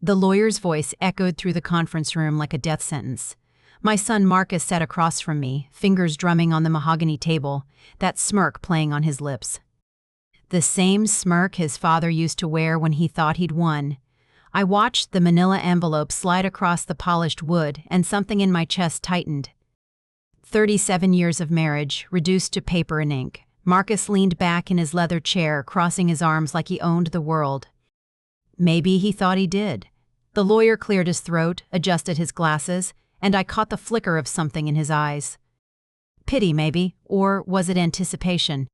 The lawyer's voice echoed through the conference room like a death sentence. My son Marcus sat across from me, fingers drumming on the mahogany table, that smirk playing on his lips. The same smirk his father used to wear when he thought he'd won. I watched the manila envelope slide across the polished wood, and something in my chest tightened. 37 years of marriage, reduced to paper and ink. Marcus leaned back in his leather chair, crossing his arms like he owned the world. Maybe he thought he did. The lawyer cleared his throat, adjusted his glasses, and I caught the flicker of something in his eyes. Pity, maybe, or was it anticipation?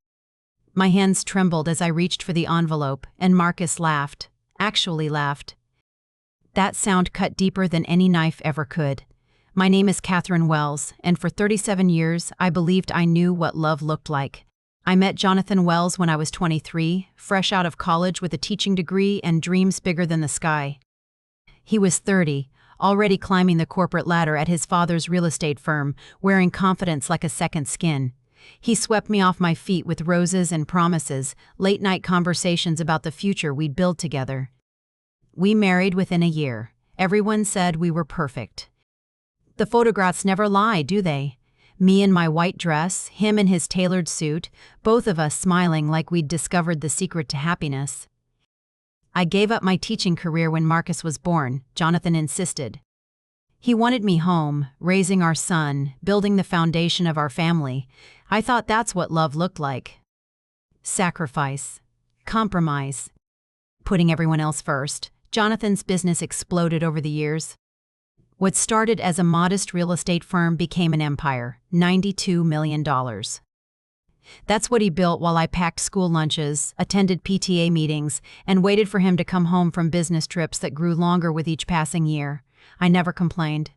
My hands trembled as I reached for the envelope, and Marcus laughed. Actually laughed. That sound cut deeper than any knife ever could. My name is Catherine Wells, and for 37 years I believed I knew what love looked like. I met Jonathan Wells when I was 23, fresh out of college with a teaching degree and dreams bigger than the sky. He was 30, already climbing the corporate ladder at his father's real estate firm, wearing confidence like a second skin. He swept me off my feet with roses and promises, late-night conversations about the future we'd build together. We married within a year. Everyone said we were perfect. The photographs never lie, do they? Me in my white dress, him in his tailored suit, both of us smiling like we'd discovered the secret to happiness. I gave up my teaching career when Marcus was born, Jonathan insisted. He wanted me home, raising our son, building the foundation of our family. I thought that's what love looked like. Sacrifice. Compromise. Putting everyone else first. Jonathan's business exploded over the years. What started as a modest real estate firm became an empire, $92 million. That's what he built while I packed school lunches, attended PTA meetings, and waited for him to come home from business trips that grew longer with each passing year. I never complained.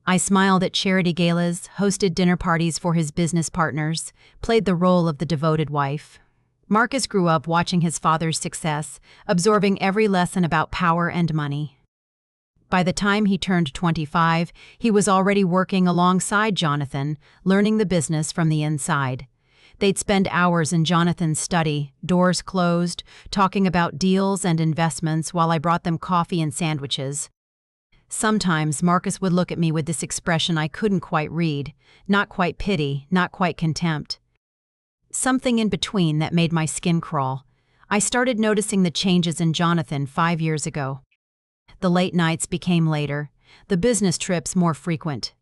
I smiled at charity galas, hosted dinner parties for his business partners, played the role of the devoted wife. Marcus grew up watching his father's success, absorbing every lesson about power and money. By the time he turned 25, he was already working alongside Jonathan, learning the business from the inside. They'd spend hours in Jonathan's study, doors closed, talking about deals and investments while I brought them coffee and sandwiches. Sometimes Marcus would look at me with this expression I couldn't quite read, not quite pity, not quite contempt. Something in between that made my skin crawl. I started noticing the changes in Jonathan 5 years ago. The late nights became later, the business trips more frequent.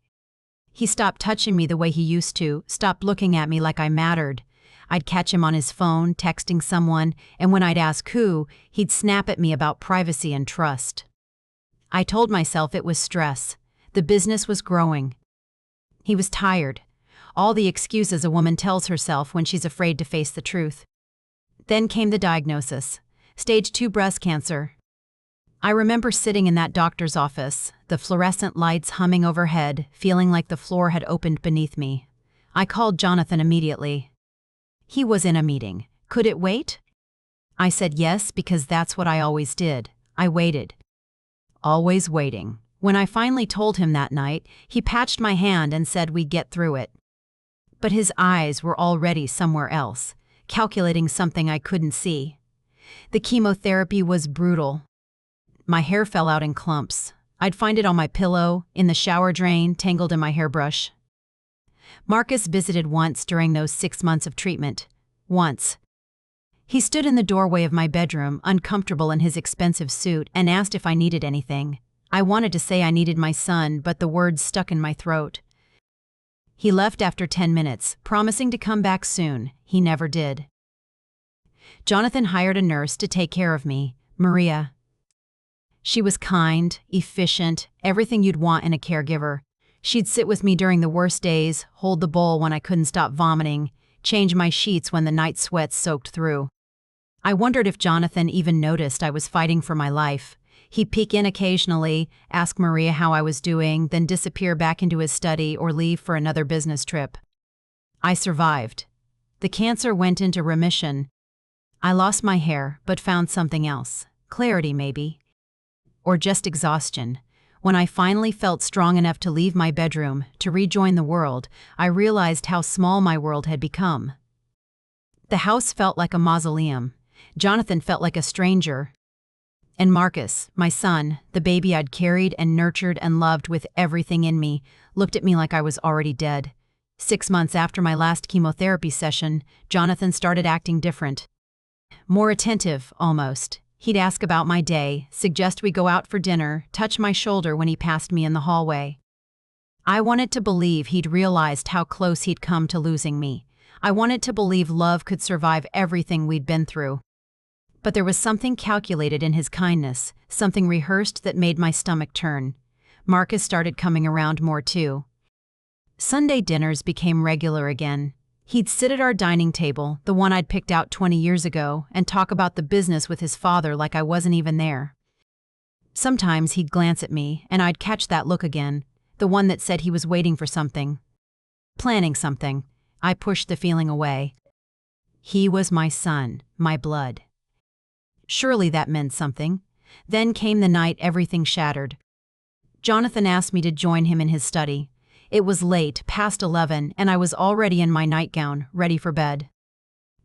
He stopped touching me the way he used to, stopped looking at me like I mattered. I'd catch him on his phone, texting someone, and when I'd ask who, he'd snap at me about privacy and trust. I told myself it was stress. The business was growing. He was tired. All the excuses a woman tells herself when she's afraid to face the truth. Then came the diagnosis. Stage 2 breast cancer. I remember sitting in that doctor's office, the fluorescent lights humming overhead, feeling like the floor had opened beneath me. I called Jonathan immediately. He was in a meeting. Could it wait? I said yes because that's what I always did. I waited. Always waiting. When I finally told him that night, he patched my hand and said we'd get through it. But his eyes were already somewhere else, calculating something I couldn't see. The chemotherapy was brutal. My hair fell out in clumps. I'd find it on my pillow, in the shower drain, tangled in my hairbrush. Marcus visited once during those 6 months of treatment. Once. He stood in the doorway of my bedroom, uncomfortable in his expensive suit, and asked if I needed anything. I wanted to say I needed my son, but the words stuck in my throat. He left after 10 minutes, promising to come back soon. He never did. Jonathan hired a nurse to take care of me, Maria. She was kind, efficient, everything you'd want in a caregiver. She'd sit with me during the worst days, hold the bowl when I couldn't stop vomiting, change my sheets when the night sweats soaked through. I wondered if Jonathan even noticed I was fighting for my life. He'd peek in occasionally, ask Maria how I was doing, then disappear back into his study or leave for another business trip. I survived. The cancer went into remission. I lost my hair, but found something else. Clarity, maybe. Or just exhaustion. When I finally felt strong enough to leave my bedroom, to rejoin the world, I realized how small my world had become. The house felt like a mausoleum. Jonathan felt like a stranger. And Marcus, my son, the baby I'd carried and nurtured and loved with everything in me, looked at me like I was already dead. 6 months after my last chemotherapy session, Jonathan started acting different. More attentive, almost. He'd ask about my day, suggest we go out for dinner, touch my shoulder when he passed me in the hallway. I wanted to believe he'd realized how close he'd come to losing me. I wanted to believe love could survive everything we'd been through. But there was something calculated in his kindness, something rehearsed that made my stomach turn. Marcus started coming around more too. Sunday dinners became regular again. He'd sit at our dining table, the one I'd picked out 20 years ago, and talk about the business with his father like I wasn't even there. Sometimes he'd glance at me, and I'd catch that look again, the one that said he was waiting for something. Planning something. I pushed the feeling away. He was my son, my blood. Surely that meant something. Then came the night everything shattered. Jonathan asked me to join him in his study. It was late, past 11, and I was already in my nightgown, ready for bed.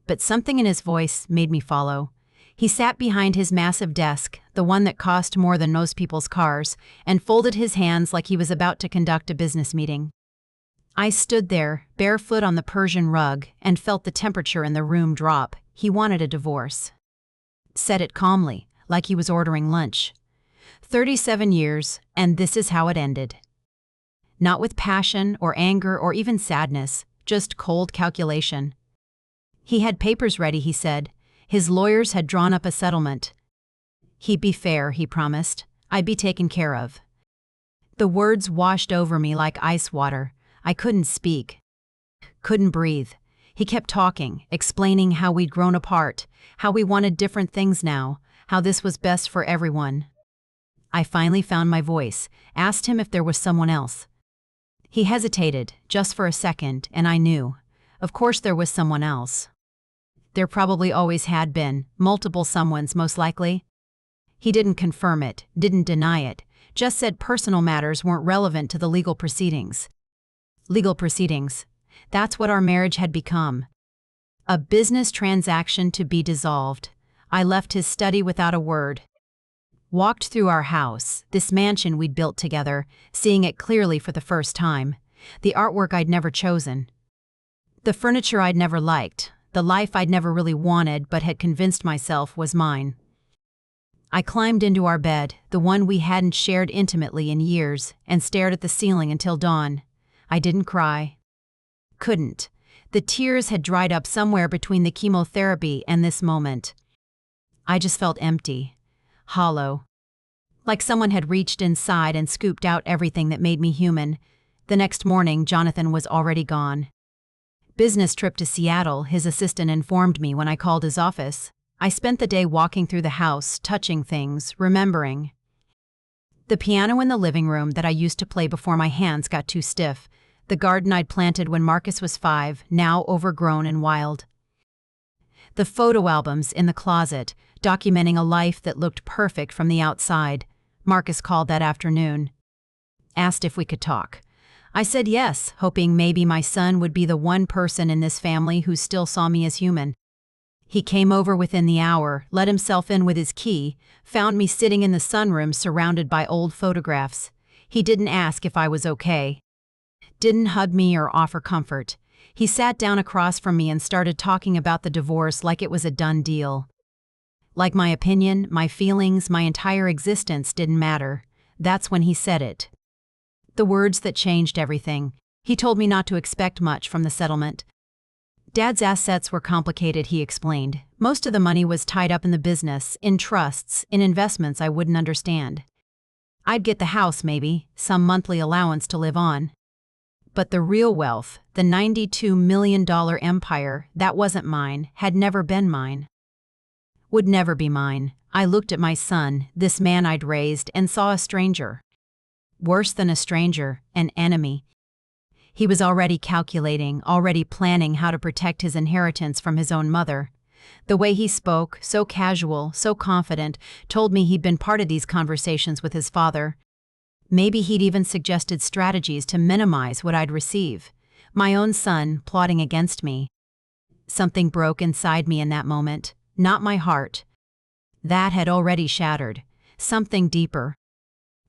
But something in his voice made me follow. He sat behind his massive desk, the one that cost more than most people's cars, and folded his hands like he was about to conduct a business meeting. I stood there, barefoot on the Persian rug, and felt the temperature in the room drop. He wanted a divorce. Said it calmly, like he was ordering lunch. 37 years, and this is how it ended. Not with passion or anger or even sadness, just cold calculation. He had papers ready, he said. His lawyers had drawn up a settlement. He'd be fair, he promised. I'd be taken care of. The words washed over me like ice water. I couldn't speak. Couldn't breathe. He kept talking, explaining how we'd grown apart, how we wanted different things now, how this was best for everyone. I finally found my voice, asked him if there was someone else. He hesitated, just for a second, and I knew. Of course there was someone else. There probably always had been, multiple someones most likely. He didn't confirm it, didn't deny it, just said personal matters weren't relevant to the legal proceedings. Legal proceedings. That's what our marriage had become. A business transaction to be dissolved. I left his study without a word. Walked through our house, this mansion we'd built together, seeing it clearly for the first time. The artwork I'd never chosen. The furniture I'd never liked. The life I'd never really wanted but had convinced myself was mine. I climbed into our bed, the one we hadn't shared intimately in years, and stared at the ceiling until dawn. I didn't cry. Couldn't. The tears had dried up somewhere between the chemotherapy and this moment. I just felt empty. Hollow. Like someone had reached inside and scooped out everything that made me human. The next morning, Jonathan was already gone. Business trip to Seattle, his assistant informed me when I called his office. I spent the day walking through the house, touching things, remembering. The piano in the living room that I used to play before my hands got too stiff. The garden I'd planted when Marcus was 5, now overgrown and wild. The photo albums in the closet, documenting a life that looked perfect from the outside. Marcus called that afternoon. Asked if we could talk. I said yes, hoping maybe my son would be the one person in this family who still saw me as human. He came over within the hour, let himself in with his key, found me sitting in the sunroom surrounded by old photographs. He didn't ask if I was okay. Didn't hug me or offer comfort. He sat down across from me and started talking about the divorce like it was a done deal. Like my opinion, my feelings, my entire existence didn't matter. That's when he said it. The words that changed everything. He told me not to expect much from the settlement. Dad's assets were complicated, he explained. Most of the money was tied up in the business, in trusts, in investments I wouldn't understand. I'd get the house maybe, some monthly allowance to live on. But the real wealth, the $92 million empire, that wasn't mine, had never been mine. Would never be mine. I looked at my son, this man I'd raised, and saw a stranger. Worse than a stranger, an enemy. He was already calculating, already planning how to protect his inheritance from his own mother. The way he spoke, so casual, so confident, told me he'd been part of these conversations with his father. Maybe he'd even suggested strategies to minimize what I'd receive. My own son plotting against me. Something broke inside me in that moment, not my heart. That had already shattered. something deeper.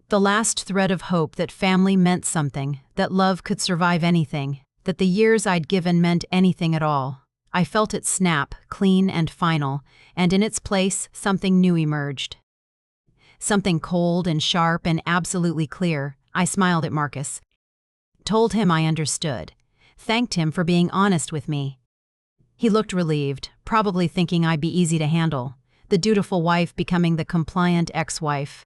The last thread of hope that family meant something, that love could survive anything, that the years I'd given meant anything at all. I felt it snap, clean and final, and in its place, something new emerged. Something cold and sharp and absolutely clear. I smiled at Marcus. Told him I understood. Thanked him for being honest with me. He looked relieved, probably thinking I'd be easy to handle, the dutiful wife becoming the compliant ex-wife.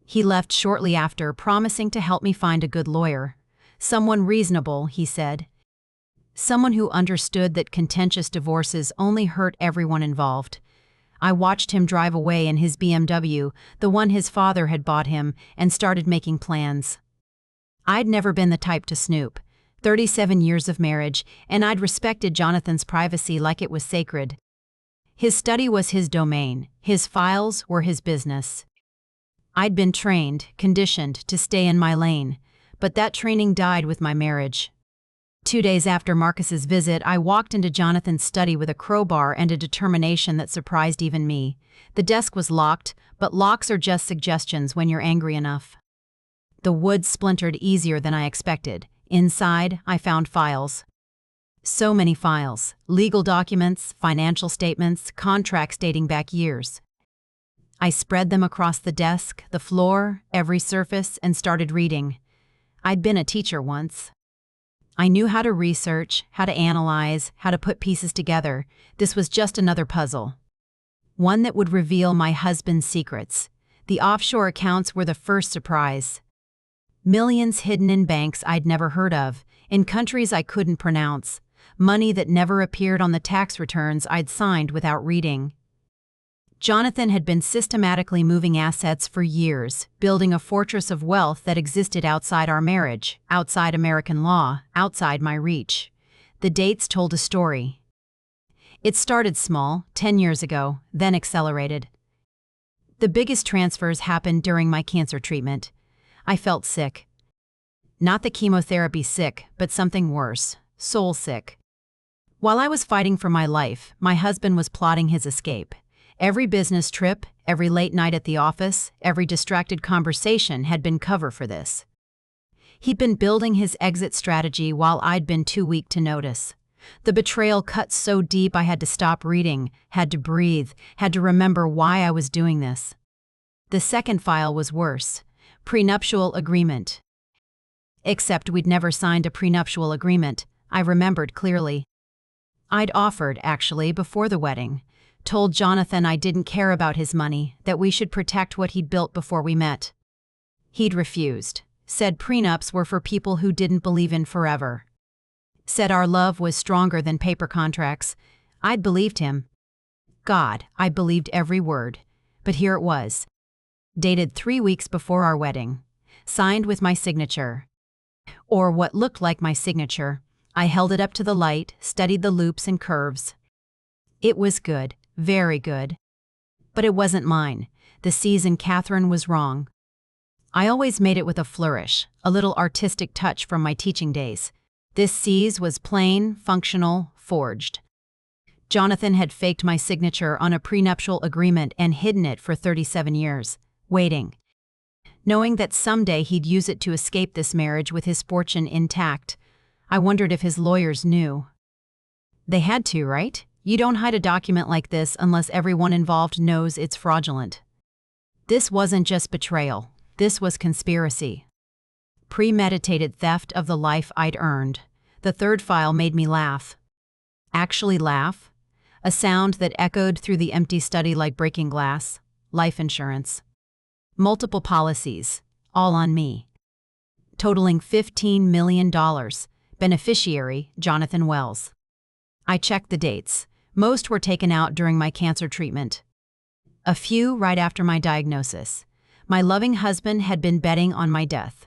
He left shortly after, promising to help me find a good lawyer. Someone reasonable, he said. Someone who understood that contentious divorces only hurt everyone involved. I watched him drive away in his BMW, the one his father had bought him, and started making plans. I'd never been the type to snoop. 37 years of marriage, and I'd respected Jonathan's privacy like it was sacred. His study was his domain, his files were his business. I'd been trained, conditioned to stay in my lane, but that training died with my marriage. 2 days after Marcus's visit, I walked into Jonathan's study with a crowbar and a determination that surprised even me. The desk was locked, but locks are just suggestions when you're angry enough. The wood splintered easier than I expected. Inside, I found files. So many files. Legal documents, financial statements, contracts dating back years. I spread them across the desk, the floor, every surface, and started reading. I'd been a teacher once. I knew how to research, how to analyze, how to put pieces together. This was just another puzzle. One that would reveal my husband's secrets. The offshore accounts were the first surprise. Millions hidden in banks I'd never heard of, in countries I couldn't pronounce. Money that never appeared on the tax returns I'd signed without reading. Jonathan had been systematically moving assets for years, building a fortress of wealth that existed outside our marriage, outside American law, outside my reach. The dates told a story. It started small, 10 years ago, then accelerated. The biggest transfers happened during my cancer treatment. I felt sick. Not the chemotherapy sick, but something worse, soul sick. While I was fighting for my life, my husband was plotting his escape. Every business trip, every late night at the office, every distracted conversation had been cover for this. He'd been building his exit strategy while I'd been too weak to notice. The betrayal cut so deep I had to stop reading, had to breathe, had to remember why I was doing this. The second file was worse. Prenuptial agreement. Except we'd never signed a prenuptial agreement, I remembered clearly. I'd offered, actually, before the wedding. Told Jonathan I didn't care about his money, that we should protect what he'd built before we met. He'd refused. Said prenups were for people who didn't believe in forever. Said our love was stronger than paper contracts. I'd believed him. God, I believed every word. But here it was. Dated 3 weeks before our wedding. Signed with my signature. Or what looked like my signature. I held it up to the light, studied the loops and curves. It was good. Very good. But it wasn't mine. The C's in Catherine was wrong. I always made it with a flourish, a little artistic touch from my teaching days. This C's was plain, functional, forged. Jonathan had faked my signature on a prenuptial agreement and hidden it for 37 years, waiting. Knowing that someday he'd use it to escape this marriage with his fortune intact. I wondered if his lawyers knew. They had to, right? You don't hide a document like this unless everyone involved knows it's fraudulent. This wasn't just betrayal. This was conspiracy. Premeditated theft of the life I'd earned. The third file made me laugh. Actually laugh? A sound that echoed through the empty study like breaking glass. Life insurance. Multiple policies, all on me. Totaling $15 million. Beneficiary, Jonathan Wells. I checked the dates. Most were taken out during my cancer treatment. A few right after my diagnosis. My loving husband had been betting on my death.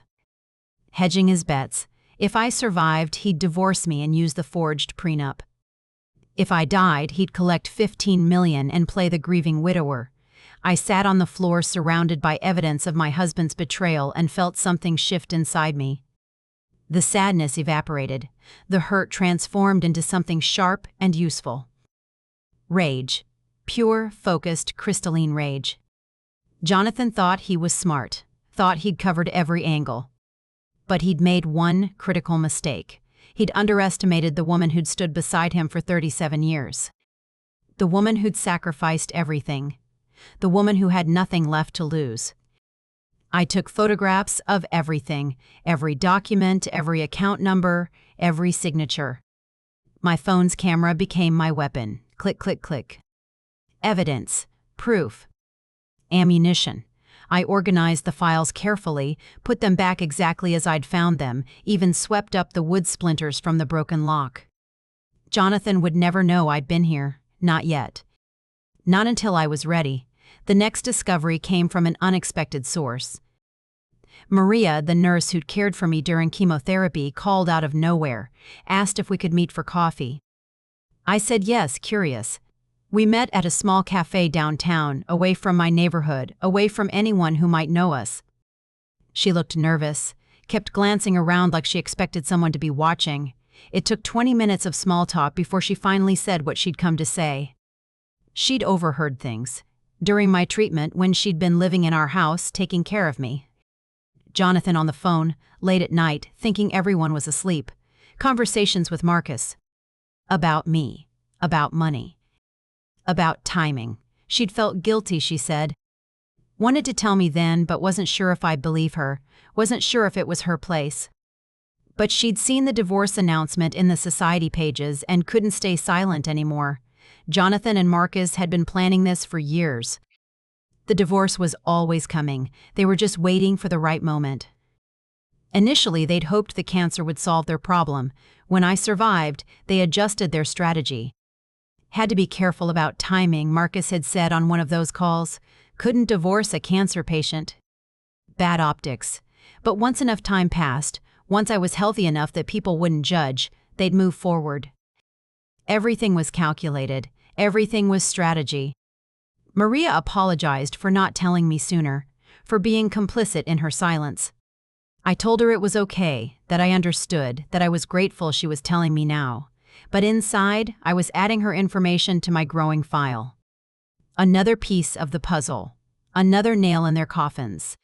Hedging his bets. If I survived, he'd divorce me and use the forged prenup. If I died, he'd collect $15 million and play the grieving widower. I sat on the floor surrounded by evidence of my husband's betrayal and felt something shift inside me. The sadness evaporated. The hurt transformed into something sharp and useful. Rage. Pure, focused, crystalline rage. Jonathan thought he was smart, thought he'd covered every angle. But he'd made one critical mistake. He'd underestimated the woman who'd stood beside him for 37 years. The woman who'd sacrificed everything. The woman who had nothing left to lose. I took photographs of everything, every document, every account number, every signature. My phone's camera became my weapon. Click, click, click. Evidence, proof, ammunition. I organized the files carefully, put them back exactly as I'd found them, even swept up the wood splinters from the broken lock. Jonathan would never know I'd been here, not yet. Not until I was ready. The next discovery came from an unexpected source. Maria, the nurse who'd cared for me during chemotherapy, called out of nowhere, asked if we could meet for coffee. I said yes, curious. We met at a small cafe downtown, away from my neighborhood, away from anyone who might know us. She looked nervous, kept glancing around like she expected someone to be watching. It took 20 minutes of small talk before she finally said what she'd come to say. She'd overheard things. During my treatment, when she'd been living in our house, taking care of me. Jonathan on the phone, late at night, thinking everyone was asleep. Conversations with Marcus. About me. About money. About timing. She'd felt guilty, she said. Wanted to tell me then, but wasn't sure if I'd believe her. Wasn't sure if it was her place. But she'd seen the divorce announcement in the society pages and couldn't stay silent anymore. Jonathan and Marcus had been planning this for years. The divorce was always coming. They were just waiting for the right moment. Initially, they'd hoped the cancer would solve their problem. When I survived, they adjusted their strategy. Had to be careful about timing, Marcus had said on one of those calls. Couldn't divorce a cancer patient. Bad optics. But once enough time passed, once I was healthy enough that people wouldn't judge, they'd move forward. Everything was calculated. Everything was strategy. Maria apologized for not telling me sooner, for being complicit in her silence. I told her it was okay, that I understood, that I was grateful she was telling me now. But inside, I was adding her information to my growing file. Another piece of the puzzle. Another nail in their coffins.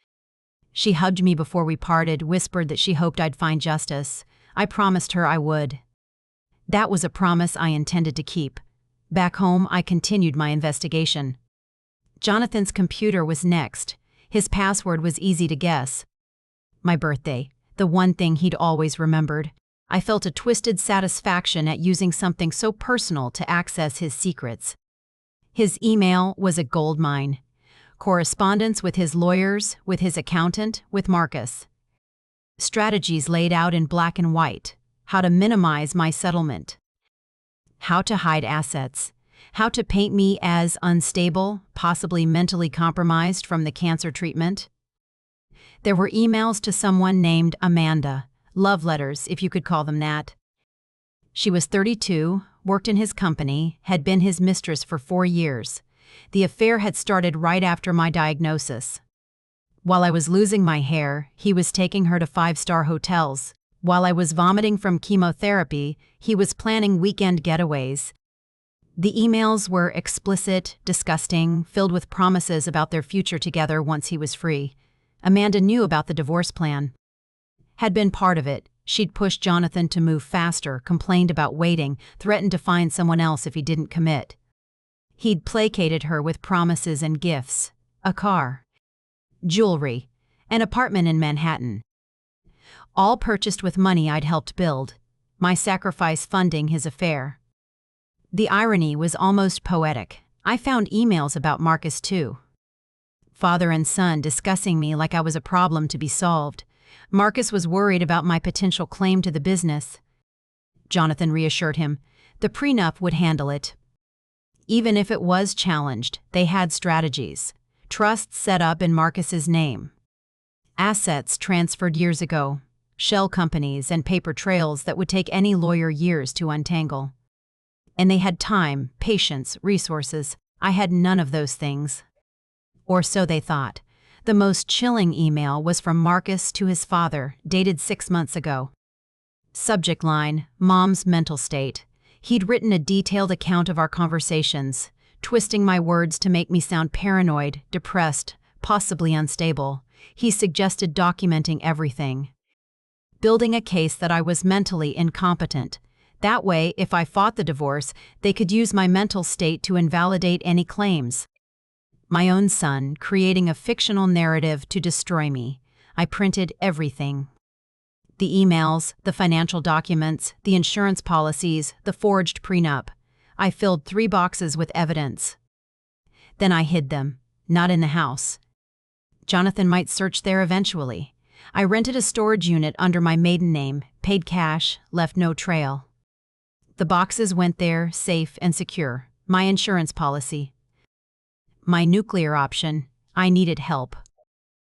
She hugged me before we parted, whispered that she hoped I'd find justice. I promised her I would. That was a promise I intended to keep. Back home, I continued my investigation. Jonathan's computer was next. His password was easy to guess. My birthday, the one thing he'd always remembered. I felt a twisted satisfaction at using something so personal to access his secrets. His email was a goldmine. Correspondence with his lawyers, with his accountant, with Marcus. Strategies laid out in black and white. How to minimize my settlement. How to hide assets. How to paint me as unstable, possibly mentally compromised from the cancer treatment. There were emails to someone named Amanda. Love letters, if you could call them that. She was 32, worked in his company, had been his mistress for 4 years. The affair had started right after my diagnosis. While I was losing my hair, he was taking her to 5-star hotels. While I was vomiting from chemotherapy, he was planning weekend getaways. The emails were explicit, disgusting, filled with promises about their future together once he was free. Amanda knew about the divorce plan. Had been part of it. She'd pushed Jonathan to move faster, complained about waiting, threatened to find someone else if he didn't commit. He'd placated her with promises and gifts. A car. Jewelry. An apartment in Manhattan. All purchased with money I'd helped build. My sacrifice funding his affair. The irony was almost poetic. I found emails about Marcus too. Father and son discussing me like I was a problem to be solved. Marcus was worried about my potential claim to the business. Jonathan reassured him. The prenup would handle it. Even if it was challenged, they had strategies. Trusts set up in Marcus's name. Assets transferred years ago. Shell companies and paper trails that would take any lawyer years to untangle. And they had time, patience, resources. I had none of those things. Or so they thought. The most chilling email was from Marcus to his father, dated 6 months ago. Subject line, Mom's mental state. He'd written a detailed account of our conversations, twisting my words to make me sound paranoid, depressed, possibly unstable. He suggested documenting everything, building a case that I was mentally incompetent. That way, if I fought the divorce, they could use my mental state to invalidate any claims. My own son, creating a fictional narrative to destroy me. I printed everything. The emails, the financial documents, the insurance policies, the forged prenup. I filled 3 boxes with evidence. Then I hid them, not in the house. Jonathan might search there eventually. I rented a storage unit under my maiden name, paid cash, left no trail. The boxes went there, safe and secure. My insurance policy. My nuclear option. I needed help.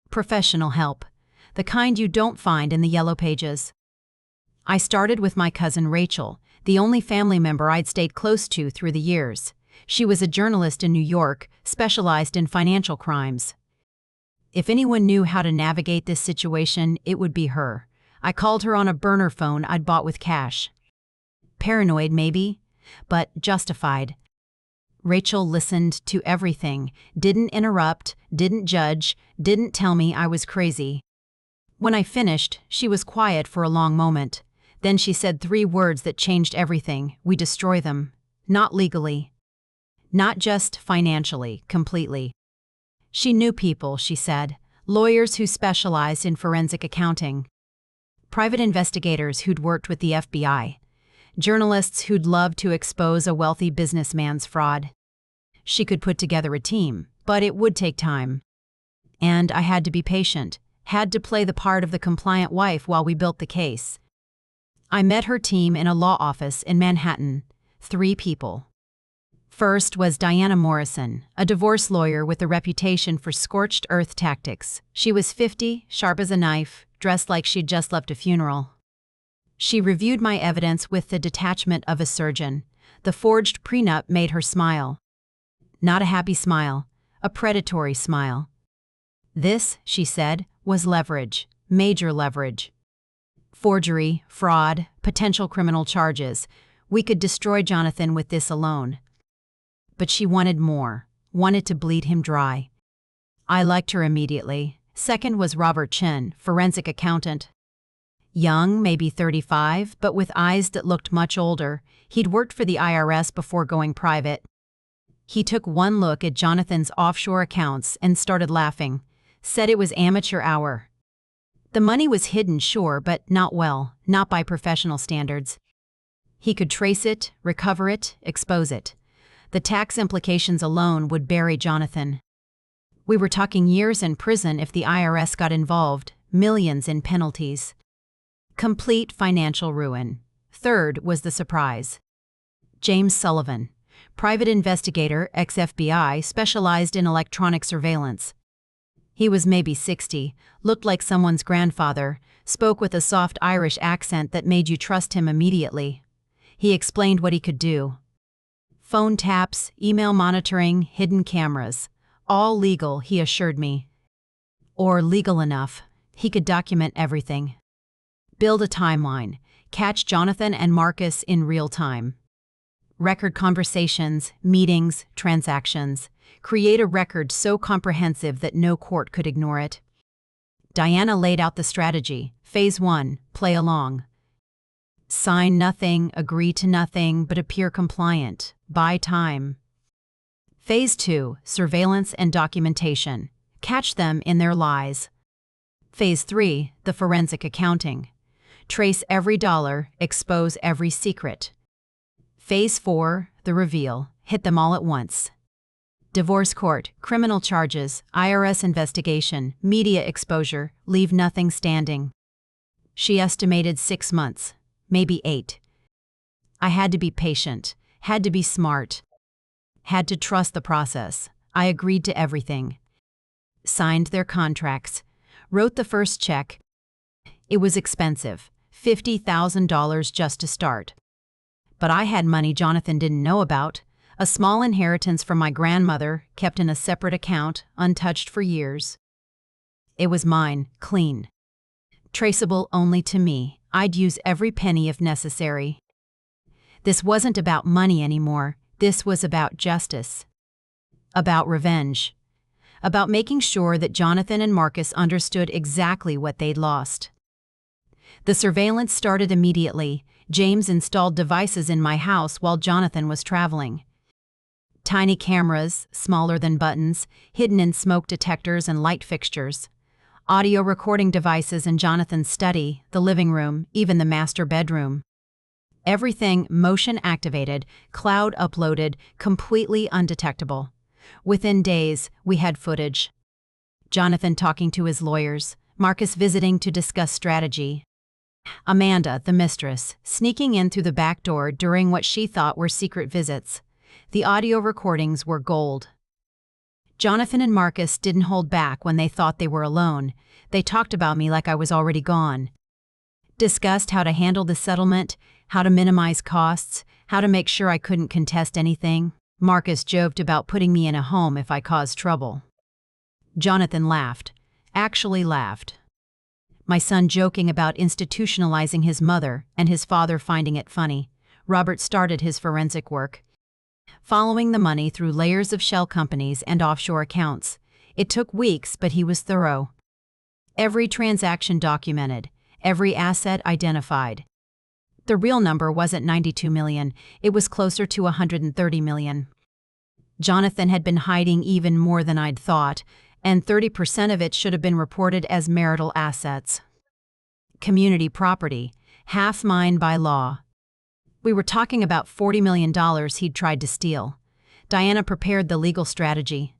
Professional help. The kind you don't find in the yellow pages. I started with my cousin Rachel, the only family member I'd stayed close to through the years. She was a journalist in New York, specialized in financial crimes. If anyone knew how to navigate this situation, it would be her. I called her on a burner phone I'd bought with cash. Paranoid, maybe, but justified. Rachel listened to everything, didn't interrupt, didn't judge, didn't tell me I was crazy. When I finished, she was quiet for a long moment. Then she said 3 words that changed everything. We destroy them. Not legally. Not just financially, completely. She knew people, she said. Lawyers who specialized in forensic accounting. Private investigators who'd worked with the FBI. Journalists who'd loved to expose a wealthy businessman's fraud. She could put together a team, but it would take time. And I had to be patient, had to play the part of the compliant wife while we built the case. I met her team in a law office in Manhattan. 3 people. First was Diana Morrison, a divorce lawyer with a reputation for scorched earth tactics. She was 50, sharp as a knife, dressed like she'd just left a funeral. She reviewed my evidence with the detachment of a surgeon. The forged prenup made her smile. Not a happy smile, a predatory smile. This, she said, was leverage, major leverage. Forgery, fraud, potential criminal charges. We could destroy Jonathan with this alone. But she wanted more, wanted to bleed him dry. I liked her immediately. Second was Robert Chin, forensic accountant. Young, maybe 35, but with eyes that looked much older. He'd worked for the IRS before going private. He took one look at Jonathan's offshore accounts and started laughing. Said it was amateur hour. The money was hidden, sure, but not well, not by professional standards. He could trace it, recover it, expose it. The tax implications alone would bury Jonathan. We were talking years in prison if the IRS got involved, millions in penalties. Complete financial ruin. Third was the surprise. James Sullivan, private investigator, ex-FBI, specialized in electronic surveillance. He was maybe 60, looked like someone's grandfather, spoke with a soft Irish accent that made you trust him immediately. He explained what he could do. Phone taps, email monitoring, hidden cameras. All legal, he assured me. Or legal enough. He could document everything. Build a timeline. Catch Jonathan and Marcus in real time. Record conversations, meetings, transactions. Create a record so comprehensive that no court could ignore it. Diana laid out the strategy. Phase 1, play along. Sign nothing, agree to nothing, but appear compliant. Buy time. Phase 2, surveillance and documentation. Catch them in their lies. Phase 3, the forensic accounting. Trace every dollar, expose every secret. Phase 4, the reveal. Hit them all at once. Divorce court, criminal charges, IRS investigation, media exposure, leave nothing standing. She estimated 6 months, maybe 8. I had to be patient, had to be smart, had to trust the process. I agreed to everything. Signed their contracts, wrote the first check. It was expensive, $50,000 just to start. But I had money Jonathan didn't know about. A small inheritance from my grandmother, kept in a separate account, untouched for years. It was mine, clean. Traceable only to me. I'd use every penny if necessary. This wasn't about money anymore. This was about justice. About revenge. about making sure that Jonathan and Marcus understood exactly what they'd lost. The surveillance started immediately. James installed devices in my house while Jonathan was traveling. Tiny cameras, smaller than buttons, hidden in smoke detectors and light fixtures. Audio recording devices in Jonathan's study, the living room, even the master bedroom. Everything motion-activated, cloud-uploaded, completely undetectable. Within days, we had footage. Jonathan talking to his lawyers, Marcus visiting to discuss strategy. Amanda, the mistress, sneaking in through the back door during what she thought were secret visits. The audio recordings were gold. Jonathan and Marcus didn't hold back when they thought they were alone. They talked about me like I was already gone. Discussed how to handle the settlement, how to minimize costs, how to make sure I couldn't contest anything. Marcus joked about putting me in a home if I caused trouble. Jonathan laughed. Actually laughed. My son joking about institutionalizing his mother and his father finding it funny. Robert started his forensic work, following the money through layers of shell companies and offshore accounts. It took weeks, but he was thorough. Every transaction documented, every asset identified. The real number wasn't 92 million, it was closer to 130 million. Jonathan had been hiding even more than I'd thought, and 30% of it should have been reported as marital assets. Community property, half mine by law. We were talking about $40 million he'd tried to steal. Diana prepared the legal strategy.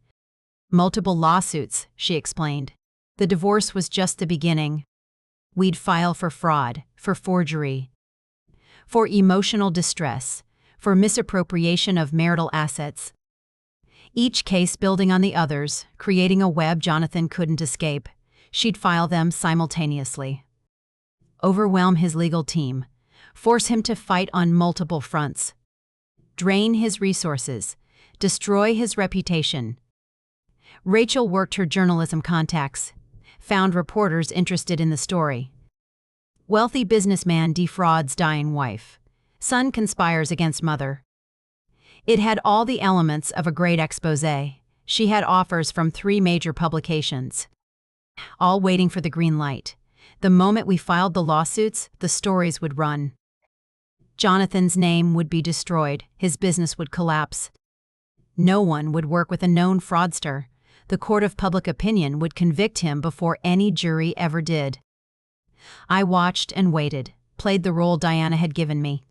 Multiple lawsuits, she explained. The divorce was just the beginning. We'd file for fraud, for forgery, for emotional distress, for misappropriation of marital assets. Each case building on the others, creating a web Jonathan couldn't escape. She'd file them simultaneously. Overwhelm his legal team. Force him to fight on multiple fronts. Drain his resources. Destroy his reputation. Rachel worked her journalism contacts. Found reporters interested in the story. Wealthy businessman defrauds dying wife. Son conspires against mother. It had all the elements of a great exposé. She had offers from 3 major publications, all waiting for the green light. The moment we filed the lawsuits, the stories would run. Jonathan's name would be destroyed, his business would collapse. No one would work with a known fraudster. The court of public opinion would convict him before any jury ever did. I watched and waited, played the role Diana had given me.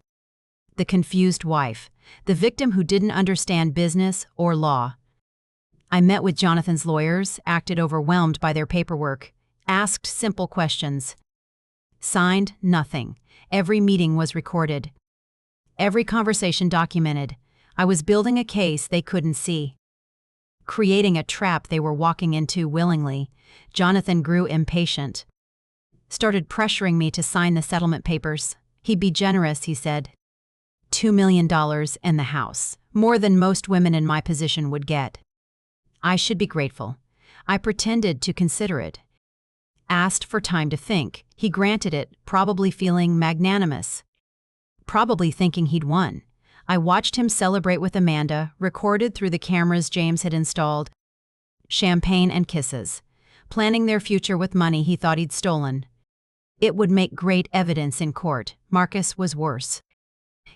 The confused wife, the victim who didn't understand business or law. I met with Jonathan's lawyers, acted overwhelmed by their paperwork, asked simple questions. Signed nothing. Every meeting was recorded. Every conversation documented. I was building a case they couldn't see. Creating a trap they were walking into willingly. Jonathan grew impatient. Started pressuring me to sign the settlement papers. He'd be generous, he said. $2 million and the house. More than most women in my position would get. I should be grateful. I pretended to consider it. Asked for time to think. He granted it, probably feeling magnanimous. Probably thinking he'd won. I watched him celebrate with Amanda, recorded through the cameras James had installed. Champagne and kisses. Planning their future with money he thought he'd stolen. It would make great evidence in court. Marcus was worse.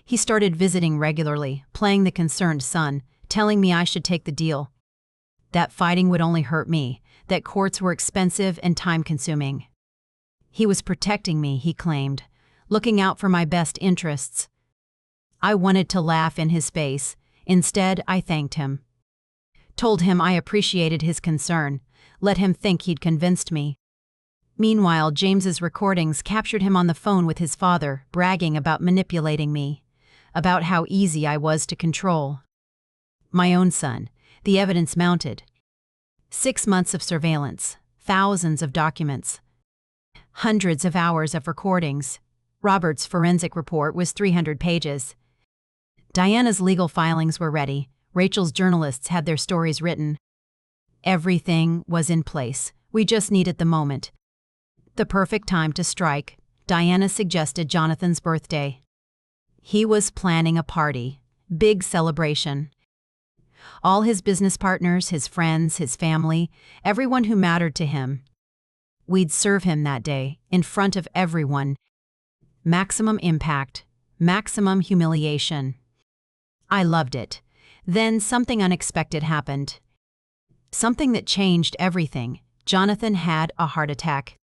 He started visiting regularly, playing the concerned son, telling me I should take the deal. That fighting would only hurt me, that courts were expensive and time-consuming. He was protecting me, he claimed, looking out for my best interests. I wanted to laugh in his face. Instead, I thanked him. Told him I appreciated his concern, let him think he'd convinced me. Meanwhile, James's recordings captured him on the phone with his father, bragging about manipulating me, about how easy I was to control. My own son, the evidence mounted. 6 months of surveillance, thousands of documents, hundreds of hours of recordings. Robert's forensic report was 300 pages. Diana's legal filings were ready. Rachel's journalists had their stories written. Everything was in place. We just needed the moment. The perfect time to strike. Diana suggested Jonathan's birthday. He was planning a party. Big celebration. All his business partners, his friends, his family, everyone who mattered to him. We'd serve him that day, in front of everyone. Maximum impact, maximum humiliation. I loved it. Then something unexpected happened. Something that changed everything. Jonathan had a heart attack.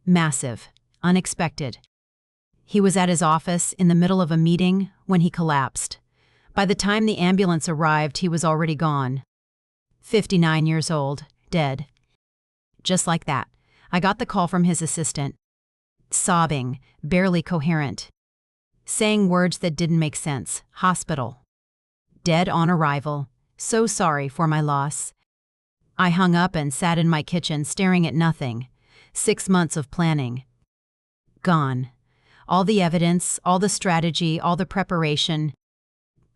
Massive, unexpected. He was at his office in the middle of a meeting when he collapsed. By the time the ambulance arrived, he was already gone. 59 years old, dead. Just like that, I got the call from his assistant. Sobbing, barely coherent. Saying words that didn't make sense. Hospital. Dead on arrival. So sorry for my loss. I hung up and sat in my kitchen staring at nothing. 6 months of planning. Gone. All the evidence, all the strategy, all the preparation.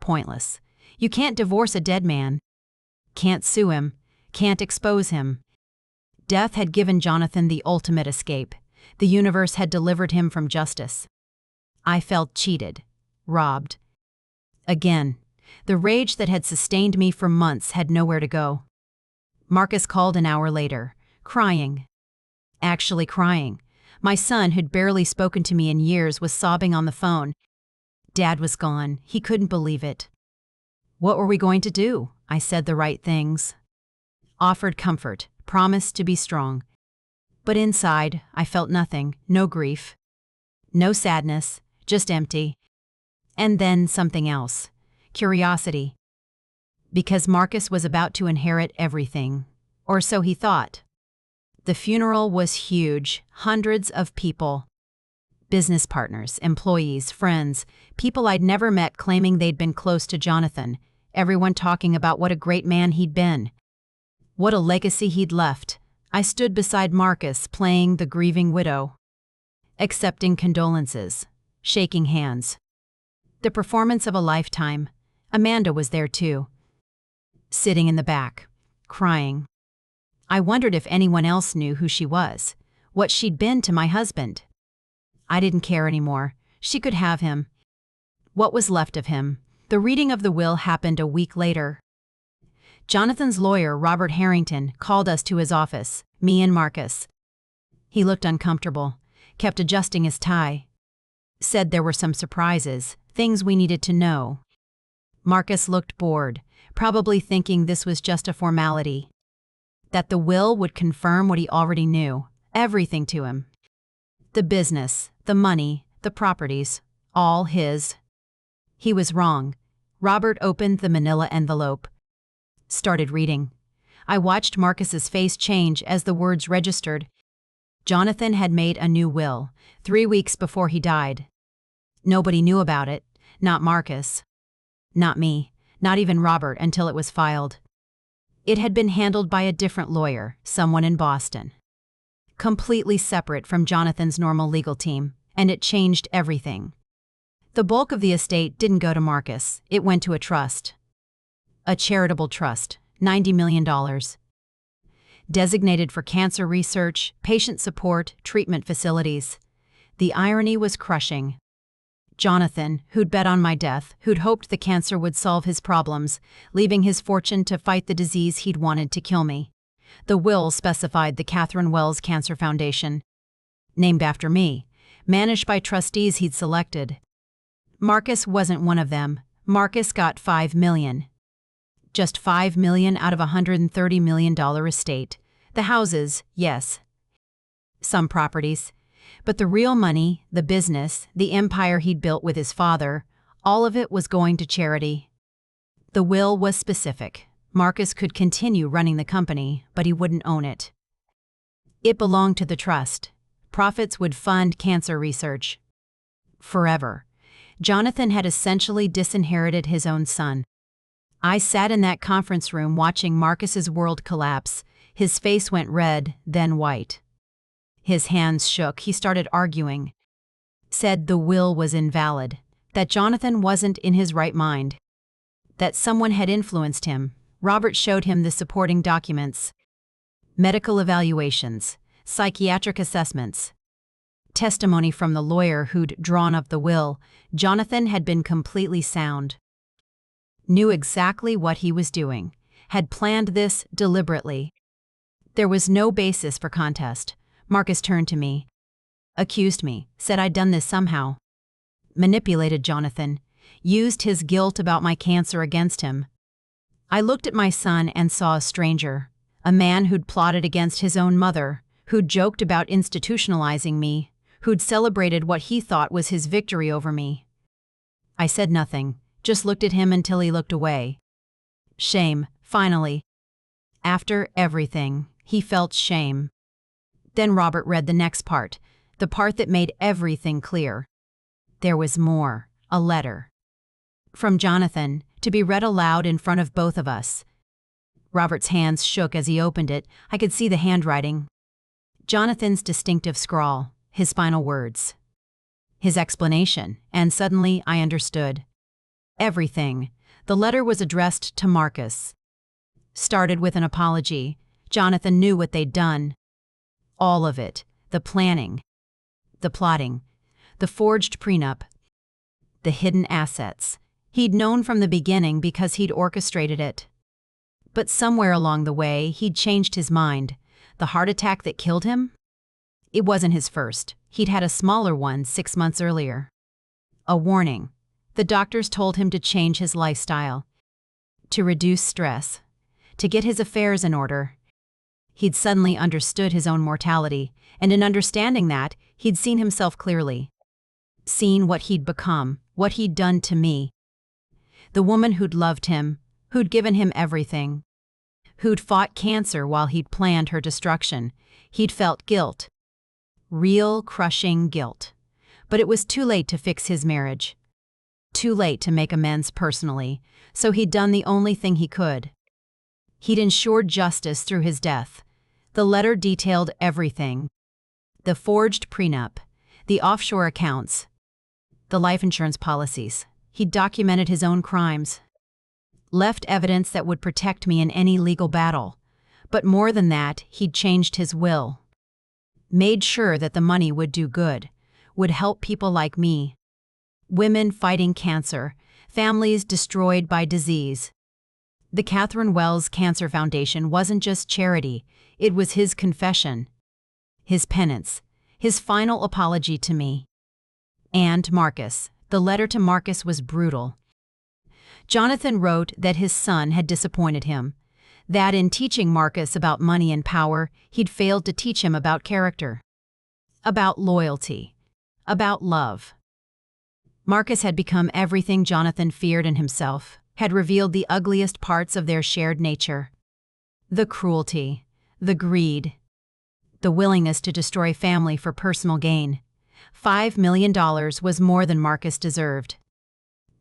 Pointless. You can't divorce a dead man. Can't sue him. Can't expose him. Death had given Jonathan the ultimate escape. The universe had delivered him from justice. I felt cheated. Robbed. Again. The rage that had sustained me for months had nowhere to go. Marcus called an hour later, crying. Actually crying. My son, who'd barely spoken to me in years, was sobbing on the phone. Dad was gone. He couldn't believe it. What were we going to do? I said the right things. Offered comfort, promised to be strong. But inside, I felt nothing, no grief. No sadness, just empty. And then something else. Curiosity. Because Marcus was about to inherit everything. Or so he thought. The funeral was huge, hundreds of people. Business partners, employees, friends, people I'd never met claiming they'd been close to Jonathan, everyone talking about what a great man he'd been. What a legacy he'd left. I stood beside Marcus, playing the grieving widow. Accepting condolences. Shaking hands. The performance of a lifetime. Amanda was there too. Sitting in the back. Crying. I wondered if anyone else knew who she was. What she'd been to my husband. I didn't care anymore. She could have him. What was left of him? The reading of the will happened a week later. Jonathan's lawyer, Robert Harrington, called us to his office, me and Marcus. He looked uncomfortable, kept adjusting his tie. Said there were some surprises, things we needed to know. Marcus looked bored, probably thinking this was just a formality. That the will would confirm what he already knew, everything to him. The business, the money, the properties, all his. He was wrong. Robert opened the manila envelope. Started reading. I watched Marcus's face change as the words registered. Jonathan had made a new will, 3 weeks before he died. Nobody knew about it, not Marcus. Not me, not even Robert until it was filed. It had been handled by a different lawyer, someone in Boston. Completely separate from Jonathan's normal legal team, and it changed everything. The bulk of the estate didn't go to Marcus, it went to a trust. A charitable trust, $90 million. Designated for cancer research, patient support, treatment facilities. The irony was crushing. Jonathan, who'd bet on my death, who'd hoped the cancer would solve his problems, leaving his fortune to fight the disease he'd wanted to kill me. The will specified the Catherine Wells Cancer Foundation. Named after me, managed by trustees he'd selected. Marcus wasn't one of them. Marcus got $5 million. Just $5 million out of a $130 million estate. The houses, yes. Some properties. But the real money, the business, the empire he'd built with his father, all of it was going to charity. The will was specific. Marcus could continue running the company, but he wouldn't own it. It belonged to the trust. Profits would fund cancer research. Forever. Jonathan had essentially disinherited his own son. I sat in that conference room watching Marcus's world collapse. His face went red, then white. His hands shook. He started arguing. Said the will was invalid, that Jonathan wasn't in his right mind, that someone had influenced him. Robert showed him the supporting documents. Medical evaluations, psychiatric assessments. Testimony from the lawyer who'd drawn up the will. Jonathan had been completely sound. Knew exactly what he was doing, had planned this deliberately. There was no basis for contest. Marcus turned to me, accused me, said I'd done this somehow. Manipulated Jonathan, used his guilt about my cancer against him. I looked at my son and saw a stranger, a man who'd plotted against his own mother, who'd joked about institutionalizing me, who'd celebrated what he thought was his victory over me. I said nothing, just looked at him until he looked away. Shame, finally. After everything, he felt shame. Then Robert read the next part, the part that made everything clear. There was more, a letter. From Jonathan, to be read aloud in front of both of us. Robert's hands shook as he opened it. I could see the handwriting. Jonathan's distinctive scrawl, his final words. His explanation, and suddenly I understood. Everything. The letter was addressed to Marcus. Started with an apology. Jonathan knew what they'd done. All of it. The planning. The plotting. The forged prenup. The hidden assets. He'd known from the beginning because he'd orchestrated it. But somewhere along the way, he'd changed his mind. The heart attack that killed him? It wasn't his first. He'd had a smaller one 6 months earlier. A warning. The doctors told him to change his lifestyle, to reduce stress, to get his affairs in order. He'd suddenly understood his own mortality, and in understanding that, he'd seen himself clearly. Seen what he'd become, what he'd done to me. The woman who'd loved him, who'd given him everything. Who'd fought cancer while he'd planned her destruction. He'd felt guilt. Real, crushing guilt. But it was too late to fix his marriage. Too late to make amends personally, so he'd done the only thing he could. He'd ensured justice through his death. The letter detailed everything. The forged prenup, the offshore accounts, the life insurance policies. He'd documented his own crimes. Left evidence that would protect me in any legal battle. But more than that, he'd changed his will. Made sure that the money would do good, would help people like me. Women fighting cancer, families destroyed by disease. The Catherine Wells Cancer Foundation wasn't just charity, it was his confession. His penance, his final apology to me. And Marcus. The letter to Marcus was brutal. Jonathan wrote that his son had disappointed him, that in teaching Marcus about money and power, he'd failed to teach him about character, about loyalty, about love. Marcus had become everything Jonathan feared in himself, had revealed the ugliest parts of their shared nature. The cruelty, the greed, the willingness to destroy family for personal gain. $5 million was more than Marcus deserved.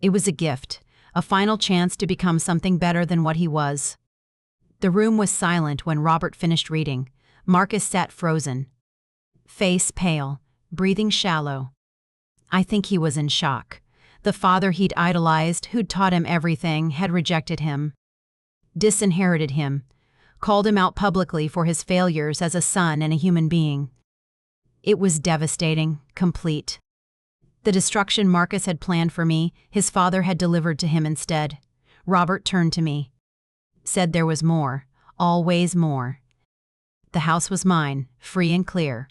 It was a gift, a final chance to become something better than what he was. The room was silent when Robert finished reading. Marcus sat frozen. Face pale, breathing shallow. I think he was in shock. The father he'd idolized, who'd taught him everything, had rejected him. Disinherited him. Called him out publicly for his failures as a son and a human being. It was devastating, complete. The destruction Marcus had planned for me, his father had delivered to him instead. Robert turned to me. Said there was more, always more. The house was mine, free and clear.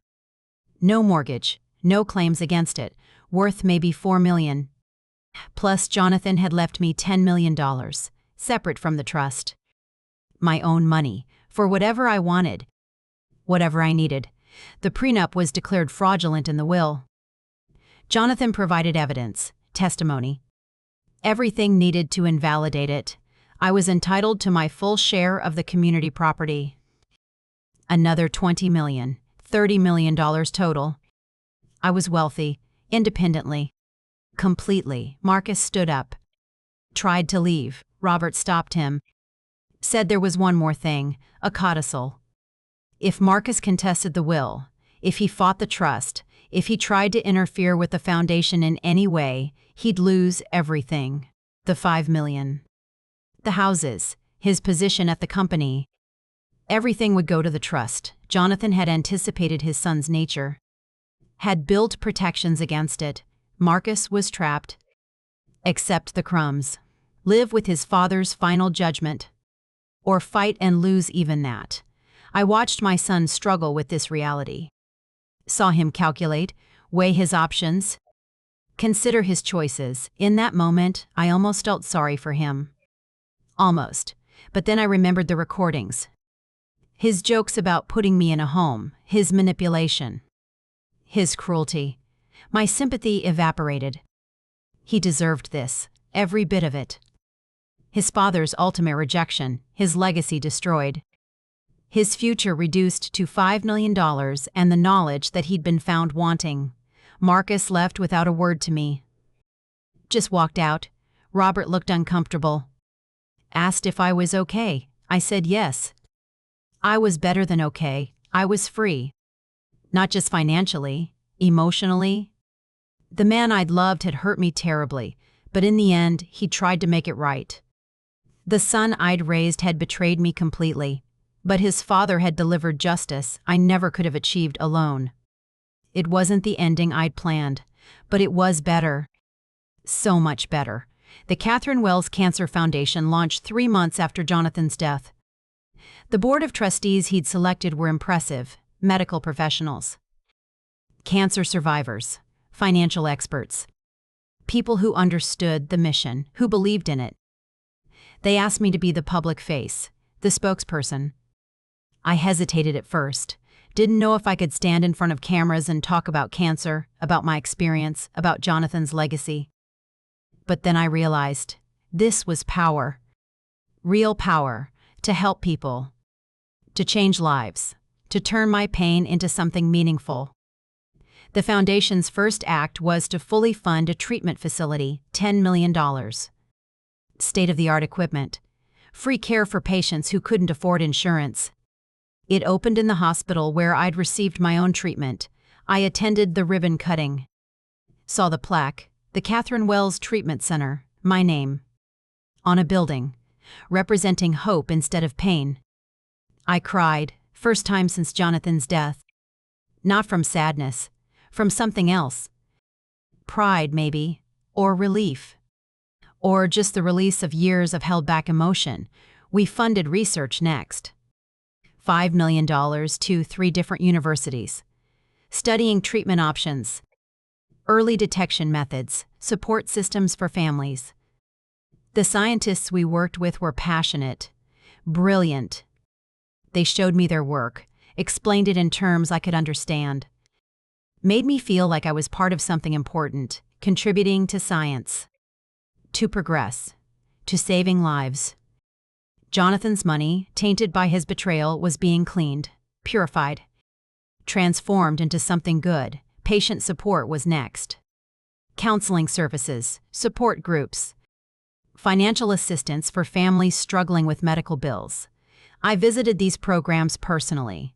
No mortgage, no claims against it, worth maybe $4 million. Plus Jonathan had left me $10 million, separate from the trust. My own money, for whatever I wanted, whatever I needed. The prenup was declared fraudulent in the will. Jonathan provided evidence, testimony. Everything needed to invalidate it. I was entitled to my full share of the community property. Another $20 million, $30 million total. I was wealthy, independently. Completely. Marcus stood up. Tried to leave. Robert stopped him. Said there was one more thing, a codicil. If Marcus contested the will, if he fought the trust, if he tried to interfere with the foundation in any way, he'd lose everything. The $5 million. The houses, his position at the company. Everything would go to the trust. Jonathan had anticipated his son's nature. Had built protections against it. Marcus was trapped. Except the crumbs. live with his father's final judgment, or fight and lose even that. I watched my son struggle with this reality. Saw him calculate, weigh his options, consider his choices. In that moment, I almost felt sorry for him. Almost. But then I remembered the recordings. His jokes about putting me in a home, his manipulation, his cruelty. My sympathy evaporated. He deserved this, every bit of it. His father's ultimate rejection, his legacy destroyed. His future reduced to $5 million and the knowledge that he'd been found wanting. Marcus left without a word to me. Just walked out. Robert looked uncomfortable. Asked if I was okay. I said yes. I was better than okay. I was free. Not just financially, emotionally. The man I'd loved had hurt me terribly, but in the end, he tried to make it right. The son I'd raised had betrayed me completely, but his father had delivered justice I never could have achieved alone. It wasn't the ending I'd planned, but it was better. So much better. The Catherine Wells Cancer Foundation launched 3 months after Jonathan's death. The board of trustees he'd selected were impressive, medical professionals, cancer survivors, financial experts, people who understood the mission, who believed in it. They asked me to be the public face, the spokesperson. I hesitated at first, didn't know if I could stand in front of cameras and talk about cancer, about my experience, about Jonathan's legacy. But then I realized, this was power. Real power, to help people, to change lives, to turn my pain into something meaningful. The foundation's first act was to fully fund a treatment facility, $10 million. State-of-the-art equipment, free care for patients who couldn't afford insurance. It opened in the hospital where I'd received my own treatment. I attended the ribbon cutting. Saw the plaque, the Catherine Wells Treatment Center, my name, on a building, representing hope instead of pain. I cried, first time since Jonathan's death. Not from sadness, from something else. Pride, maybe, or relief. Or just the release of years of held-back emotion. We funded research next. $5 million to 3 different universities. Studying treatment options, early detection methods, support systems for families. The scientists we worked with were passionate, brilliant. They showed me their work, explained it in terms I could understand. Made me feel like I was part of something important, contributing to science, to progress, to saving lives. Jonathan's money, tainted by his betrayal, was being cleaned, purified, transformed into something good. Patient support was next. Counseling services, support groups, financial assistance for families struggling with medical bills. I visited these programs personally,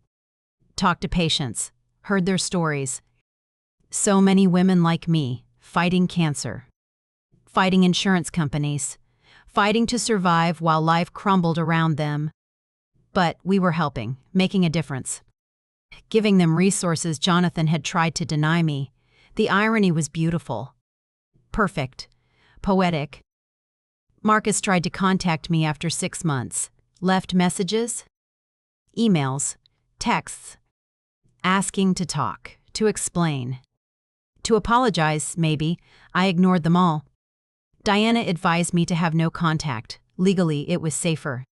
talked to patients, heard their stories. So many women like me, fighting cancer, fighting insurance companies, fighting to survive while life crumbled around them. But we were helping, making a difference. Giving them resources Jonathan had tried to deny me. The irony was beautiful. Perfect. Poetic. Marcus tried to contact me after 6 months. Left messages, emails, texts, asking to talk, to explain, to apologize, maybe. I ignored them all. Diana advised me to have no contact. Legally, it was safer.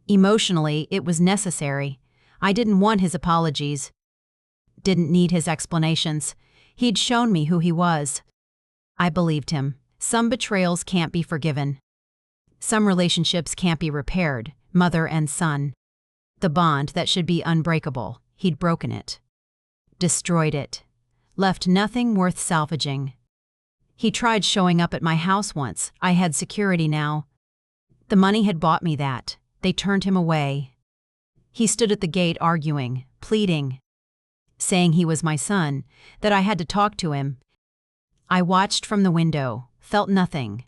Emotionally, it was necessary. I didn't want his apologies. Didn't need his explanations. He'd shown me who he was. I believed him. Some betrayals can't be forgiven. Some relationships can't be repaired, mother and son. The bond that should be unbreakable, he'd broken it. Destroyed it. Left nothing worth salvaging. He tried showing up at my house once. I had security now. The money had bought me that. They turned him away. He stood at the gate arguing, pleading, saying he was my son, that I had to talk to him. I watched from the window, felt nothing.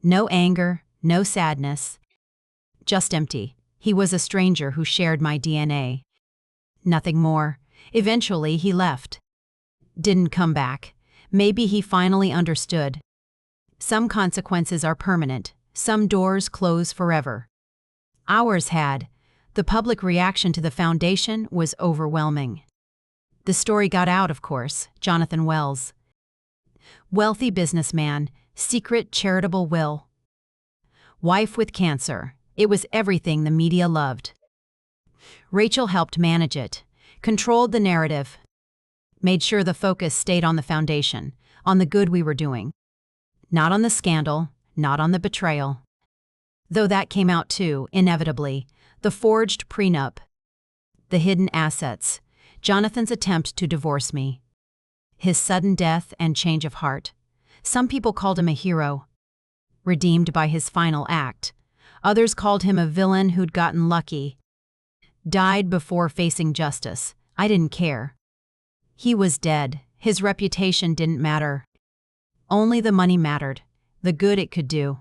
No anger, no sadness. Just empty. He was a stranger who shared my DNA. Nothing more. Eventually he left. Didn't come back. Maybe he finally understood. Some consequences are permanent, Some doors close forever. Ours had. The public reaction to the foundation was overwhelming. The story got out, of course. Jonathan Wells. Wealthy businessman, secret charitable will. Wife with cancer. It was everything the media loved. Rachel helped manage it, controlled the narrative, made sure the focus stayed on the foundation, on the good we were doing. Not on the scandal, not on the betrayal. Though that came out too, inevitably, the forged prenup, the hidden assets, Jonathan's attempt to divorce me, his sudden death and change of heart. Some people called him a hero, redeemed by his final act. Others called him a villain who'd gotten lucky, died before facing justice. I didn't care. He was dead. His reputation didn't matter. Only the money mattered, the good it could do,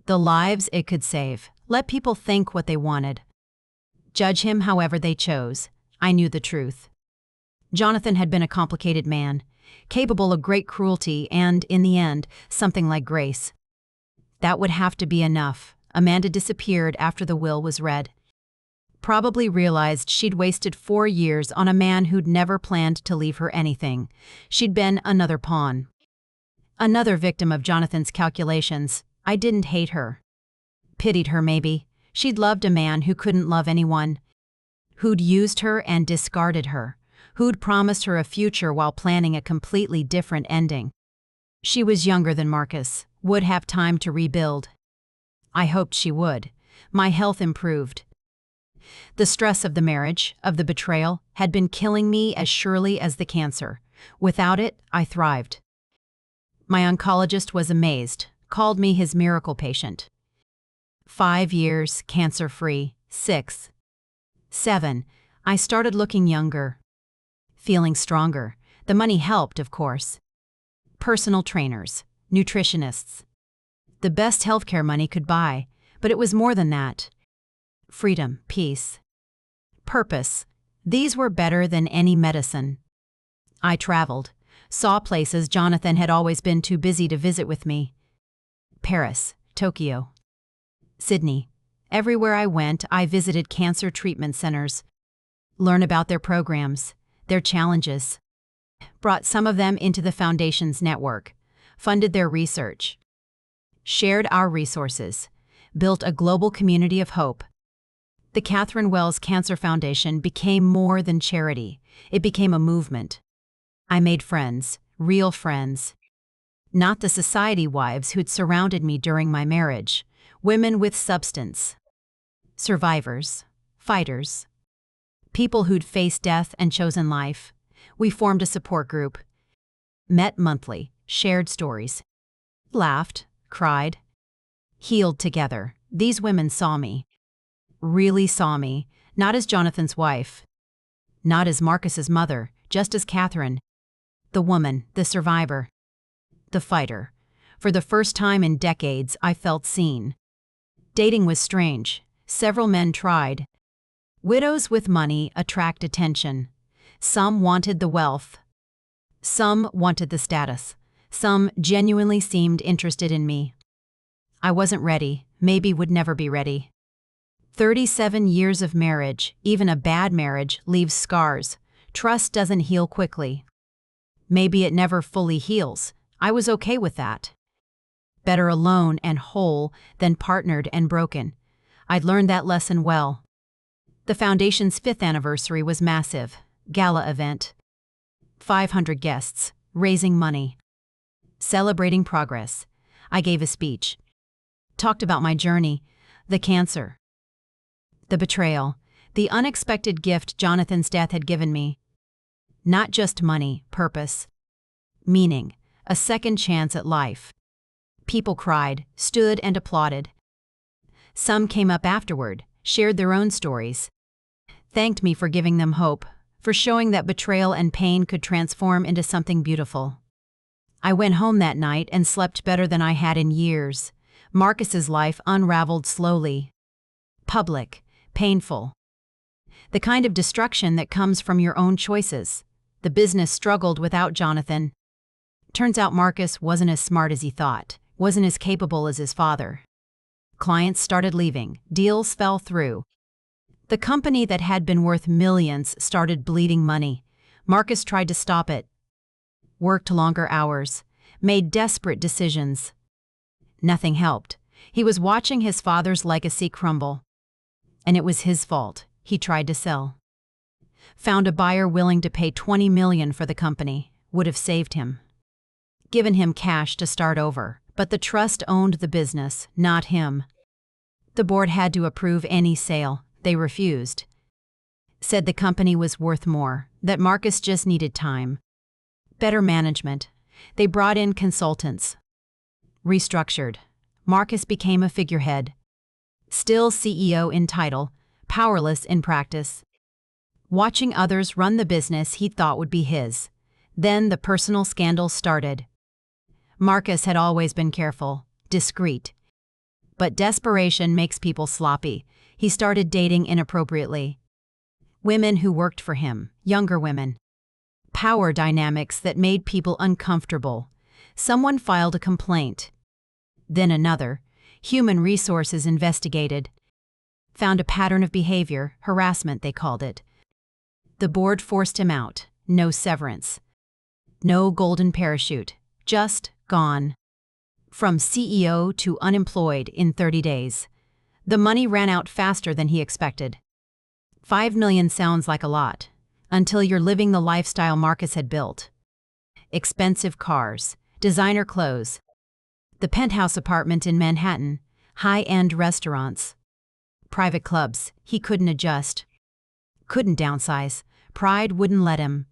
the lives it could save. Let people think what they wanted. Judge him however they chose. I knew the truth. Jonathan had been a complicated man, capable of great cruelty and, in the end, something like grace. That would have to be enough. Amanda disappeared after the will was read. Probably realized she'd wasted 4 years on a man who'd never planned to leave her anything. She'd been another pawn. Another victim of Jonathan's calculations. I didn't hate her. Pitied her, maybe. She'd loved a man who couldn't love anyone, who'd used her and discarded her, who'd promised her a future while planning a completely different ending. She was younger than Marcus, would have time to rebuild. I hoped she would. My health improved. The stress of the marriage, of the betrayal, had been killing me as surely as the cancer. Without it, I thrived. My oncologist was amazed, called me his miracle patient. 5 years, cancer-free. 6. 7. I started looking younger, feeling stronger. The money helped, of course. Personal trainers, nutritionists. The best healthcare money could buy, but it was more than that. Freedom, peace, purpose. These were better than any medicine. I traveled, saw places Jonathan had always been too busy to visit with me. Paris, Tokyo, Sydney. Everywhere I went, I visited cancer treatment centers, learned about their programs, their challenges, brought some of them into the Foundation's network, funded their research, shared our resources, built a global community of hope. The Catherine Wells Cancer Foundation became more than charity. It became a movement. I made friends, real friends. Not the society wives who'd surrounded me during my marriage. Women with substance. Survivors. Fighters. People who'd faced death and chosen life. We formed a support group. Met monthly, shared stories. Laughed, cried. Healed together. These women saw me. Really saw me, not as Jonathan's wife, not as Marcus's mother, just as Catherine. The woman, the survivor, the fighter. For the first time in decades, I felt seen. Dating was strange. Several men tried. Widows with money attract attention. Some wanted the wealth. Some wanted the status. Some genuinely seemed interested in me. I wasn't ready, maybe would never be ready. 37 years of marriage, even a bad marriage, leaves scars. Trust doesn't heal quickly. Maybe it never fully heals. I was okay with that. Better alone and whole than partnered and broken. I'd learned that lesson well. The Foundation's 5th anniversary was massive. Gala event. 500 guests, raising money. Celebrating progress. I gave a speech. Talked about my journey, the cancer, the betrayal, the unexpected gift Jonathan's death had given me. Not just money, purpose, meaning, a second chance at life. People cried, stood and applauded. Some came up afterward, shared their own stories, thanked me for giving them hope, for showing that betrayal and pain could transform into something beautiful. I went home that night and slept better than I had in years. Marcus's life unraveled slowly. Public. Painful. The kind of destruction that comes from your own choices. The business struggled without Jonathan. Turns out Marcus wasn't as smart as he thought, wasn't as capable as his father. Clients started leaving. Deals fell through. The company that had been worth millions started bleeding money. Marcus tried to stop it. Worked longer hours. Made desperate decisions. Nothing helped. He was watching his father's legacy crumble. And it was his fault. He tried to sell. Found a buyer willing to pay $20 million for the company. Would have saved him. Given him cash to start over. But the trust owned the business, not him. The board had to approve any sale. They refused. Said the company was worth more, that Marcus just needed time. Better management. They brought in consultants. Restructured. Marcus became a figurehead. Still CEO in title, powerless in practice. Watching others run the business he thought would be his. Then the personal scandal started. Marcus had always been careful, discreet. But desperation makes people sloppy. He started dating inappropriately. Women who worked for him, younger women. Power dynamics that made people uncomfortable. Someone filed a complaint. Then another. Human resources investigated. Found a pattern of behavior, harassment they called it. The board forced him out. No severance. No golden parachute. Just gone. From CEO to unemployed in 30 days. The money ran out faster than he expected. $5 million sounds like a lot, until you're living the lifestyle Marcus had built. Expensive cars, designer clothes, the penthouse apartment in Manhattan, high-end restaurants, private clubs. He couldn't adjust. Couldn't downsize. Pride wouldn't let him.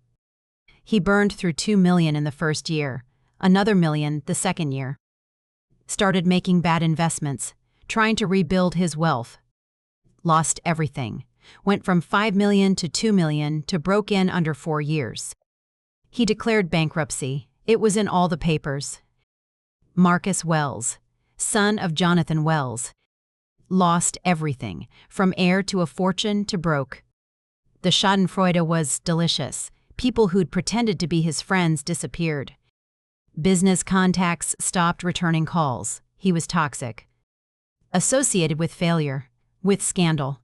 He burned through $2 million in the first year, another $1 million the second year. Started making bad investments, trying to rebuild his wealth. Lost everything. Went from $5 million to $2 million to broke in under 4 years. He declared bankruptcy. It was in all the papers. Marcus Wells, son of Jonathan Wells. Lost everything, from heir to a fortune to broke. The schadenfreude was delicious. People who'd pretended to be his friends disappeared. Business contacts stopped returning calls. He was toxic. Associated with failure, with scandal,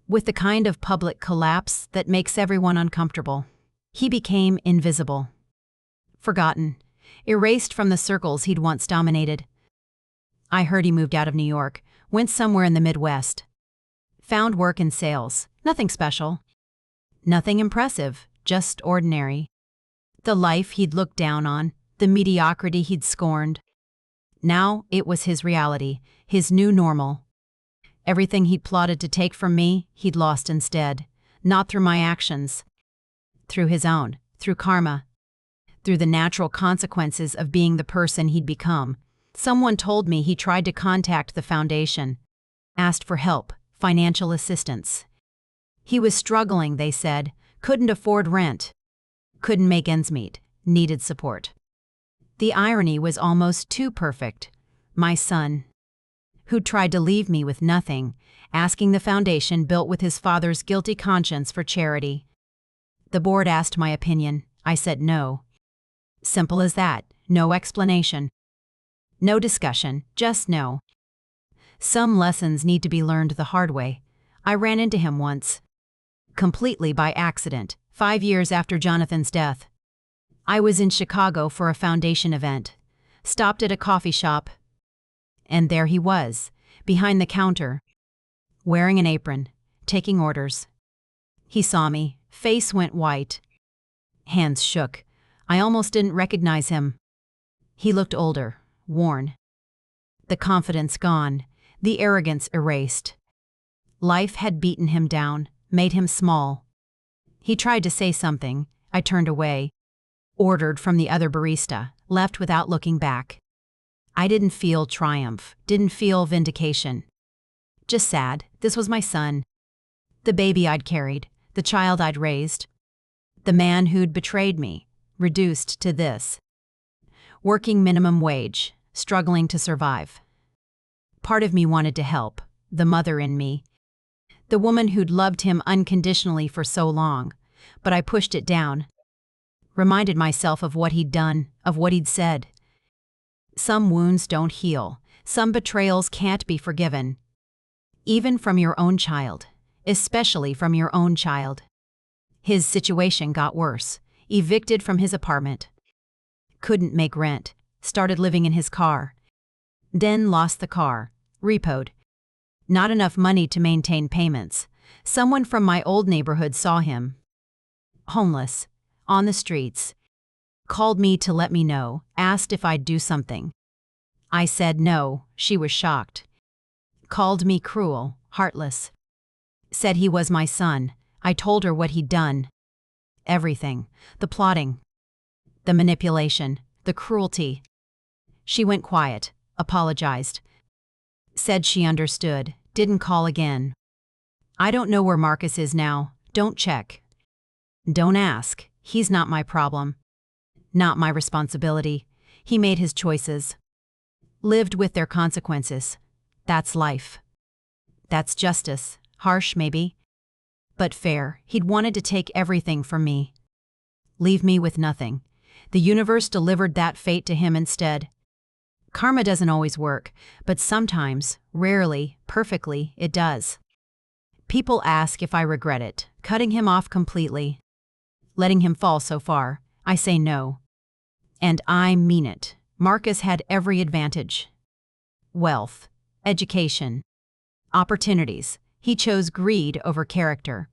with the kind of public collapse that makes everyone uncomfortable. He became invisible. Forgotten. Erased from the circles he'd once dominated. I heard he moved out of New York, went somewhere in the Midwest. Found work in sales. Nothing special. Nothing impressive, just ordinary. The life he'd looked down on, the mediocrity he'd scorned. Now it was his reality, his new normal. Everything he'd plotted to take from me, he'd lost instead. Not through my actions. Through his own, through karma. Through the natural consequences of being the person he'd become. Someone told me he tried to contact the foundation. Asked for help, financial assistance. He was struggling, they said. Couldn't afford rent. Couldn't make ends meet. Needed support. The irony was almost too perfect. My son, who tried to leave me with nothing, asking the foundation built with his father's guilty conscience for charity. The board asked my opinion. I said no. Simple as that. No explanation. No discussion, just no. Some lessons need to be learned the hard way. I ran into him once. Completely by accident, 5 years after Jonathan's death. I was in Chicago for a foundation event. Stopped at a coffee shop. And there he was, behind the counter, wearing an apron, taking orders. He saw me, face went white. Hands shook. I almost didn't recognize him. He looked older, worn. The confidence gone, the arrogance erased. Life had beaten him down, made him small. He tried to say something. I turned away. Ordered from the other barista, left without looking back. I didn't feel triumph, didn't feel vindication. Just sad. This was my son. The baby I'd carried, the child I'd raised. The man who'd betrayed me, reduced to this. Working minimum wage, struggling to survive. Part of me wanted to help, the mother in me. The woman who'd loved him unconditionally for so long, but I pushed it down. Reminded myself of what he'd done, of what he'd said. Some wounds don't heal. Some betrayals can't be forgiven, even from your own child, especially from your own child. His situation got worse. Evicted from his apartment. Couldn't make rent. Started living in his car. Then lost the car. Repoed. Not enough money to maintain payments. Someone from my old neighborhood saw him. Homeless. On the streets. Called me to let me know. Asked if I'd do something. I said no. She was shocked. Called me cruel, heartless. Said he was my son. I told her what he'd done. Everything. The plotting. The manipulation. The cruelty. She went quiet. Apologized. Said she understood. Didn't call again. I don't know where Marcus is now. Don't check. Don't ask. He's not my problem. Not my responsibility. He made his choices. Lived with their consequences. That's life. That's justice. Harsh, maybe. But fair. He'd wanted to take everything from me. Leave me with nothing. The universe delivered that fate to him instead. Karma doesn't always work, but sometimes, rarely, perfectly, it does. People ask if I regret it, cutting him off completely. Letting him fall so far. I say no. And I mean it. Marcus had every advantage. Wealth. Education. Opportunities. He chose greed over character.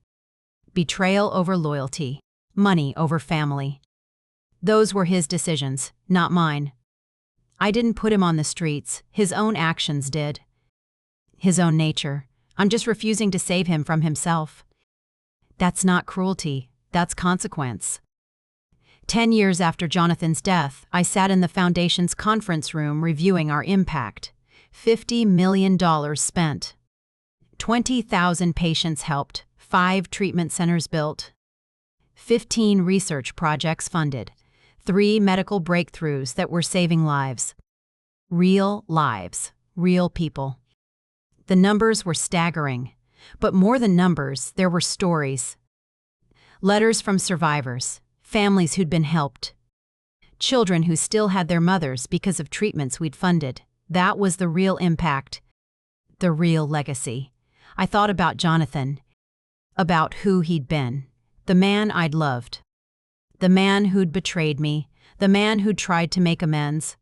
Betrayal over loyalty. Money over family. Those were his decisions, not mine. I didn't put him on the streets. His own actions did. His own nature. I'm just refusing to save him from himself. That's not cruelty. That's consequence. 10 years after Jonathan's death, I sat in the Foundation's conference room reviewing our impact. $50 million spent. 20,000 patients helped. 5 treatment centers built. 15 research projects funded. 3 medical breakthroughs that were saving lives. Real lives. Real people. The numbers were staggering. But more than numbers, there were stories. Letters from survivors. Families who'd been helped. Children who still had their mothers because of treatments we'd funded. That was the real impact. The real legacy. I thought about Jonathan. About who he'd been. The man I'd loved. The man who'd betrayed me. The man who'd tried to make amends.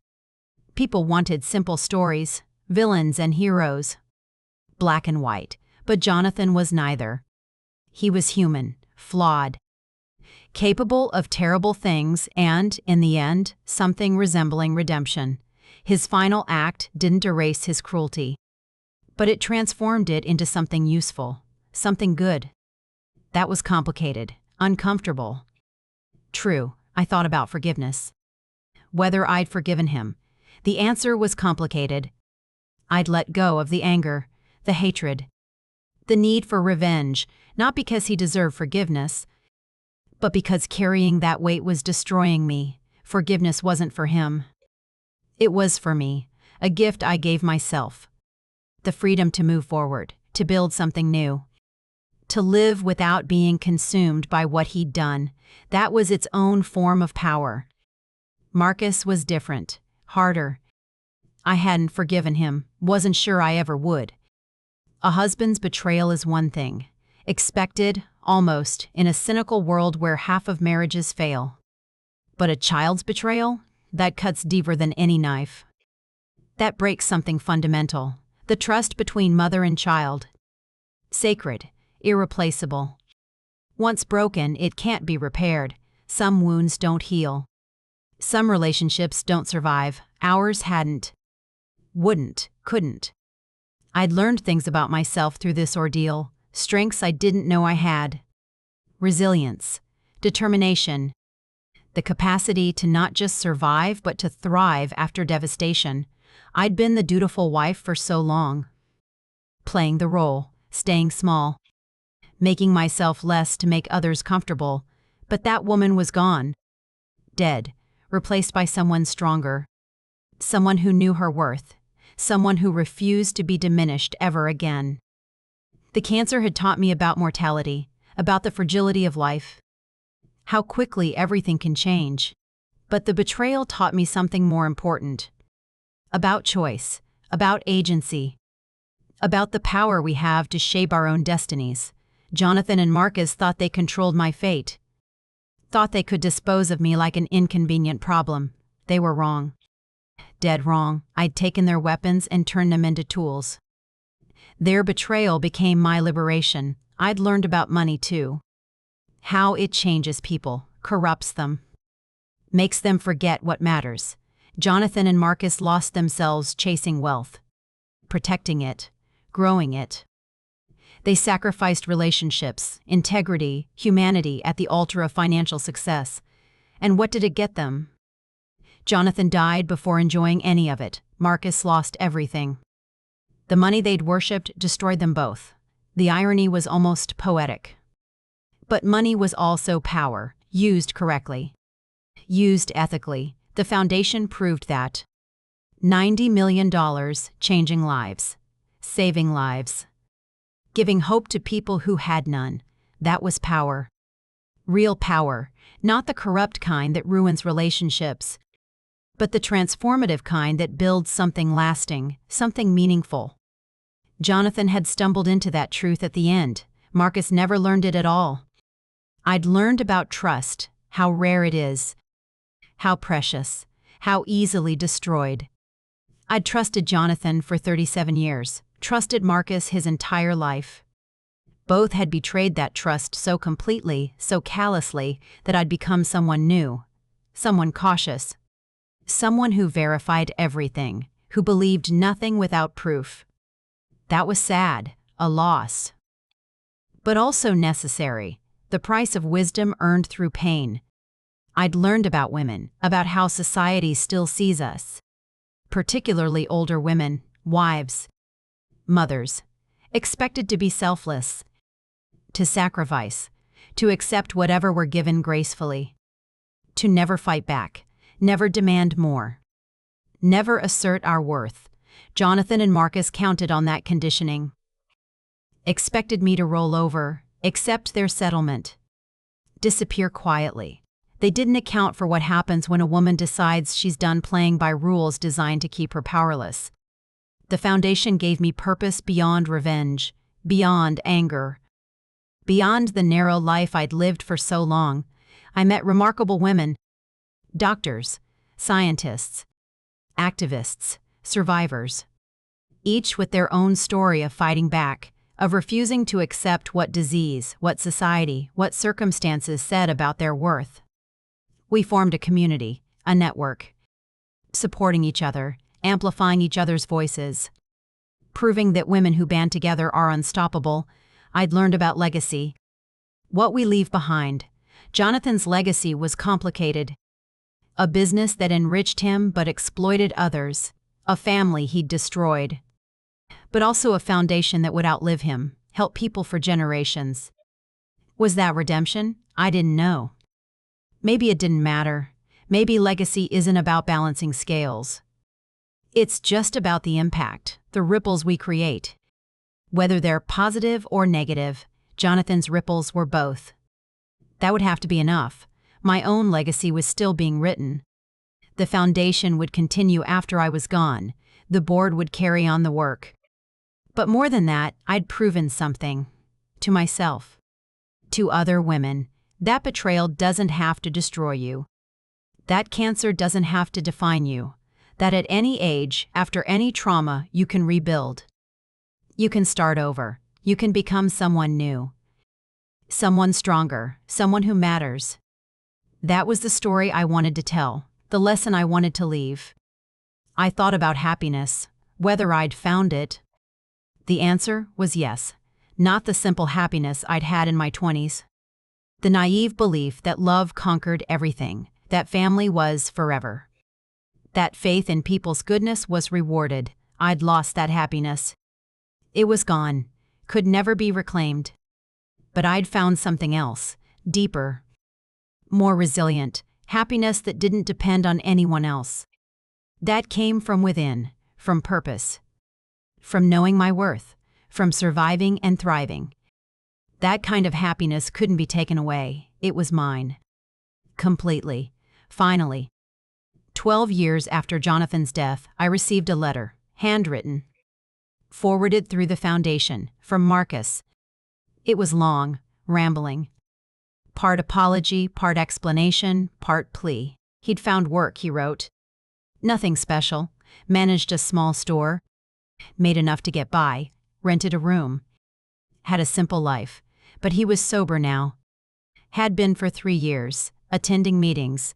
People wanted simple stories, villains and heroes. Black and white. But Jonathan was neither. He was human, flawed. Capable of terrible things and, in the end, something resembling redemption. His final act didn't erase his cruelty. But it transformed it into something useful, something good. That was complicated, uncomfortable. True, I thought about forgiveness. Whether I'd forgiven him. The answer was complicated. I'd let go of the anger, the hatred, the need for revenge, not because he deserved forgiveness, but because carrying that weight was destroying me. Forgiveness wasn't for him. It was for me, a gift I gave myself. The freedom to move forward, to build something new. To live without being consumed by what he'd done. That was its own form of power. Marcus was different, harder. I hadn't forgiven him, wasn't sure I ever would. A husband's betrayal is one thing. Expected, almost, in a cynical world where half of marriages fail. But a child's betrayal? That cuts deeper than any knife. That breaks something fundamental. The trust between mother and child. Sacred, irreplaceable. Once broken, it can't be repaired. Some wounds don't heal. Some relationships don't survive. Ours hadn't. Wouldn't, couldn't. I'd learned things about myself through this ordeal, strengths I didn't know I had. Resilience, determination, the capacity to not just survive but to thrive after devastation. I'd been the dutiful wife for so long. Playing the role, staying small, making myself less to make others comfortable, but that woman was gone. Dead, replaced by someone stronger. Someone who knew her worth. Someone who refused to be diminished ever again. The cancer had taught me about mortality, about the fragility of life, how quickly everything can change. But the betrayal taught me something more important. About choice, about agency, about the power we have to shape our own destinies. Jonathan and Marcus thought they controlled my fate, thought they could dispose of me like an inconvenient problem. They were wrong. Dead wrong. I'd taken their weapons and turned them into tools. Their betrayal became my liberation. I'd learned about money too. How it changes people, corrupts them, makes them forget what matters. Jonathan and Marcus lost themselves chasing wealth, protecting it, growing it. They sacrificed relationships, integrity, humanity at the altar of financial success. And what did it get them? Jonathan died before enjoying any of it. Marcus lost everything. The money they'd worshipped destroyed them both. The irony was almost poetic. But money was also power, used correctly, used ethically. The foundation proved that. $90 million changing lives, saving lives, giving hope to people who had none. That was power. Real power, not the corrupt kind that ruins relationships, but the transformative kind that builds something lasting, something meaningful. Jonathan had stumbled into that truth at the end. Marcus never learned it at all. I'd learned about trust, how rare it is, how precious, how easily destroyed. I'd trusted Jonathan for 37 years, trusted Marcus his entire life. Both had betrayed that trust so completely, so callously, that I'd become someone new, someone cautious, someone who verified everything, who believed nothing without proof. That was sad, a loss. But also necessary, the price of wisdom earned through pain. I'd learned about women, about how society still sees us, particularly older women, wives, mothers, expected to be selfless, to sacrifice, to accept whatever we're given gracefully, to never fight back, never demand more, never assert our worth. Jonathan and Marcus counted on that conditioning. Expected me to roll over, accept their settlement, disappear quietly. They didn't account for what happens when a woman decides she's done playing by rules designed to keep her powerless. The foundation gave me purpose beyond revenge, beyond anger, beyond the narrow life I'd lived for so long. I met remarkable women, doctors, scientists, activists, survivors, each with their own story of fighting back, of refusing to accept what disease, what society, what circumstances said about their worth. We formed a community, a network, supporting each other, amplifying each other's voices, proving that women who band together are unstoppable. I'd learned about legacy, what we leave behind. Jonathan's legacy was complicated. A business that enriched him but exploited others, a family he'd destroyed, but also a foundation that would outlive him, help people for generations. Was that redemption? I didn't know. Maybe it didn't matter. Maybe legacy isn't about balancing scales. It's just about the impact, the ripples we create. Whether they're positive or negative, Jonathan's ripples were both. That would have to be enough. My own legacy was still being written. The foundation would continue after I was gone. The board would carry on the work. But more than that, I'd proven something. To myself. To other women. That betrayal doesn't have to destroy you. That cancer doesn't have to define you. That at any age, after any trauma, you can rebuild. You can start over. You can become someone new. Someone stronger. Someone who matters. That was the story I wanted to tell. The lesson I wanted to leave. I thought about happiness, whether I'd found it. The answer was yes. Not the simple happiness I'd had in my 20s. The naive belief that love conquered everything, that family was forever. That faith in people's goodness was rewarded. I'd lost that happiness. It was gone, could never be reclaimed. But I'd found something else, deeper, more resilient, happiness that didn't depend on anyone else. That came from within, from purpose, from knowing my worth, from surviving and thriving. That kind of happiness couldn't be taken away. It was mine. Completely. Finally. 12 years after Jonathan's death, I received a letter. handwritten. Forwarded through the foundation, from Marcus. It was long, rambling. Part apology, part explanation, part plea. He'd found work, he wrote. Nothing special. Managed a small store. Made enough to get by. Rented a room. Had a simple life. But he was sober now. Had been for 3 years, attending meetings.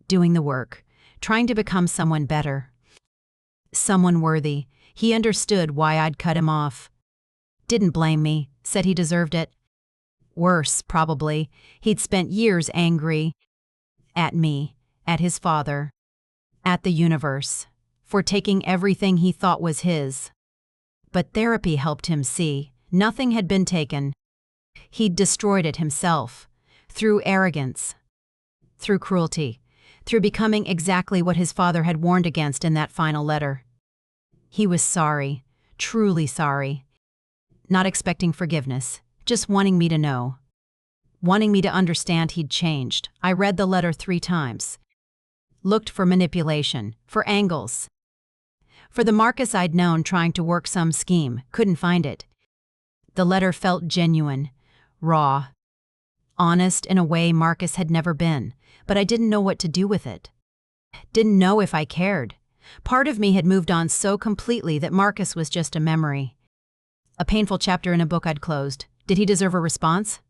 Doing the work. Trying to become someone better. Someone worthy. He understood why I'd cut him off. Didn't blame me. Said he deserved it. Worse, probably. He'd spent years angry. At me. At his father. At the universe. For taking everything he thought was his. But therapy helped him see. Nothing had been taken. He'd destroyed it himself. Through arrogance. Through cruelty. Through becoming exactly what his father had warned against in that final letter. He was sorry. Truly sorry. Not expecting forgiveness. Just wanting me to know. Wanting me to understand he'd changed. I read the letter 3 times. Looked for manipulation. For angles. For the Marcus I'd known trying to work some scheme. Couldn't find it. The letter felt genuine. Raw. Honest in a way Marcus had never been. But I didn't know what to do with it. Didn't know if I cared. Part of me had moved on so completely that Marcus was just a memory. A painful chapter in a book I'd closed. Did he deserve a response?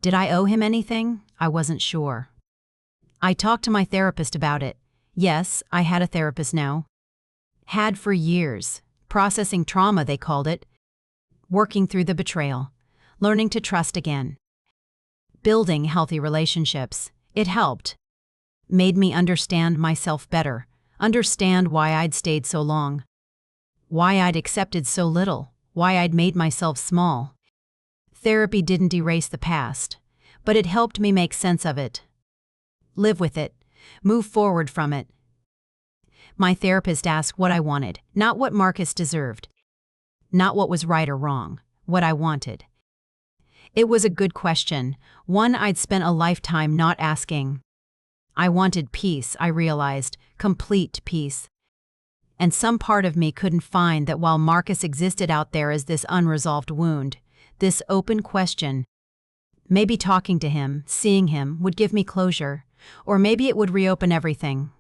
Did I owe him anything? I wasn't sure. I talked to my therapist about it. Yes, I had a therapist now. Had for years. Processing trauma, they called it. Working through the betrayal. Learning to trust again. Building healthy relationships. It helped. Made me understand myself better. Understand why I'd stayed so long. Why I'd accepted so little. Why I'd made myself small. Therapy didn't erase the past, but it helped me make sense of it. Live with it. Move forward from it. My therapist asked what I wanted, not what Marcus deserved. Not what was right or wrong, what I wanted. It was a good question, one I'd spent a lifetime not asking. I wanted peace, I realized, complete peace. And some part of me couldn't find that while Marcus existed out there as this unresolved wound, this open question, maybe talking to him, seeing him, would give me closure, or maybe it would reopen everything.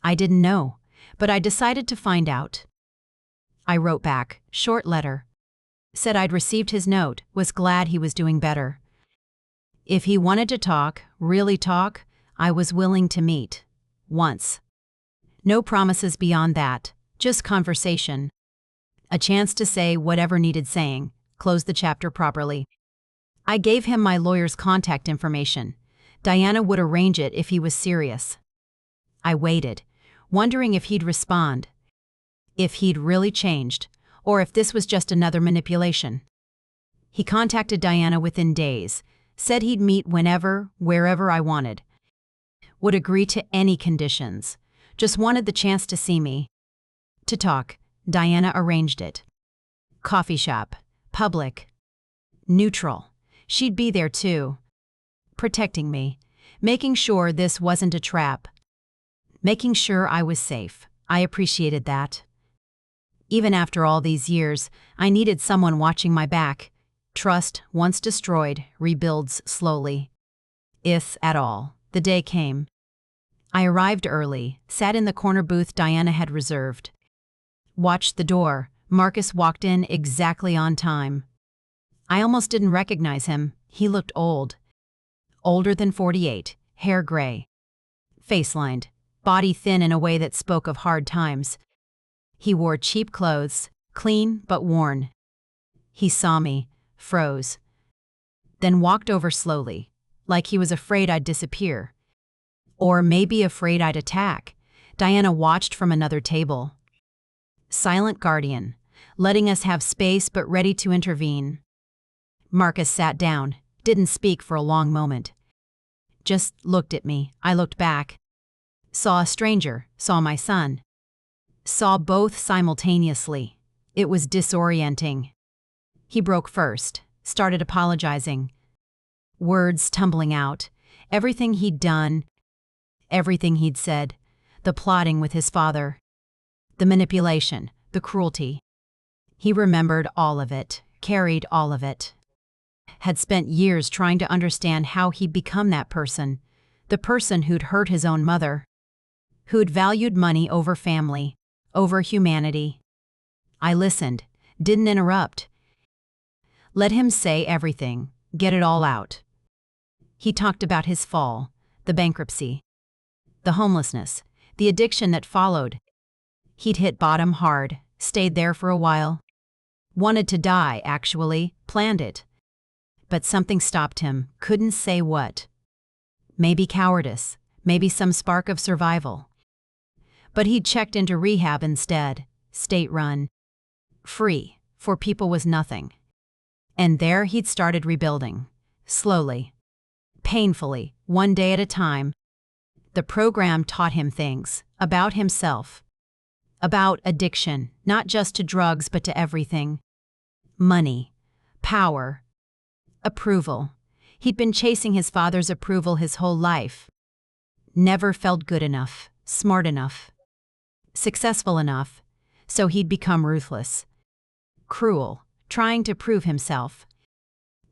I didn't know, but I decided to find out. I wrote back, short letter. Said I'd received his note, was glad he was doing better. If he wanted to talk, really talk, I was willing to meet. Once. No promises beyond that, just conversation. A chance to say whatever needed saying, close the chapter properly. I gave him my lawyer's contact information. Diana would arrange it if he was serious. I waited, wondering if he'd respond. If he'd really changed, or if this was just another manipulation. He contacted Diana within days, said he'd meet whenever, wherever I wanted. Would agree to any conditions. Just wanted the chance to see me. To talk. Diana arranged it. Coffee shop. Public. Neutral. She'd be there too. Protecting me. Making sure this wasn't a trap. Making sure I was safe. I appreciated that. Even after all these years, I needed someone watching my back. Trust, once destroyed, rebuilds slowly. If at all. The day came. I arrived early, sat in the corner booth Diana had reserved. Watched the door. Marcus walked in exactly on time. I almost didn't recognize him. He looked old. Older than 48, hair gray. Face lined, body thin in a way that spoke of hard times. He wore cheap clothes, clean but worn. He saw me, froze. Then walked over slowly, like he was afraid I'd disappear. Or maybe afraid I'd attack. Diana watched from another table. Silent guardian, letting us have space but ready to intervene. Marcus sat down, didn't speak for a long moment. Just looked at me. I looked back. Saw a stranger, saw my son. Saw both simultaneously. It was disorienting. He broke first, started apologizing. Words tumbling out. Everything he'd done. Everything he'd said. The plotting with his father. The manipulation, the cruelty. He remembered all of it, carried all of it. Had spent years trying to understand how he'd become that person, the person who'd hurt his own mother, who'd valued money over family, over humanity. I listened, didn't interrupt. Let him say everything, get it all out. He talked about his fall, the bankruptcy, the homelessness, the addiction that followed. He'd hit bottom hard, stayed there for a while. Wanted to die, actually, planned it. But something stopped him, couldn't say what. Maybe cowardice, maybe some spark of survival. But he'd checked into rehab instead, state-run. Free, for people was nothing. And there he'd started rebuilding, slowly, painfully, one day at a time. The program taught him things about himself, about addiction, not just to drugs but to everything. Money, power, approval. He'd been chasing his father's approval his whole life. Never felt good enough, smart enough, successful enough, so he'd become ruthless, cruel, trying to prove himself.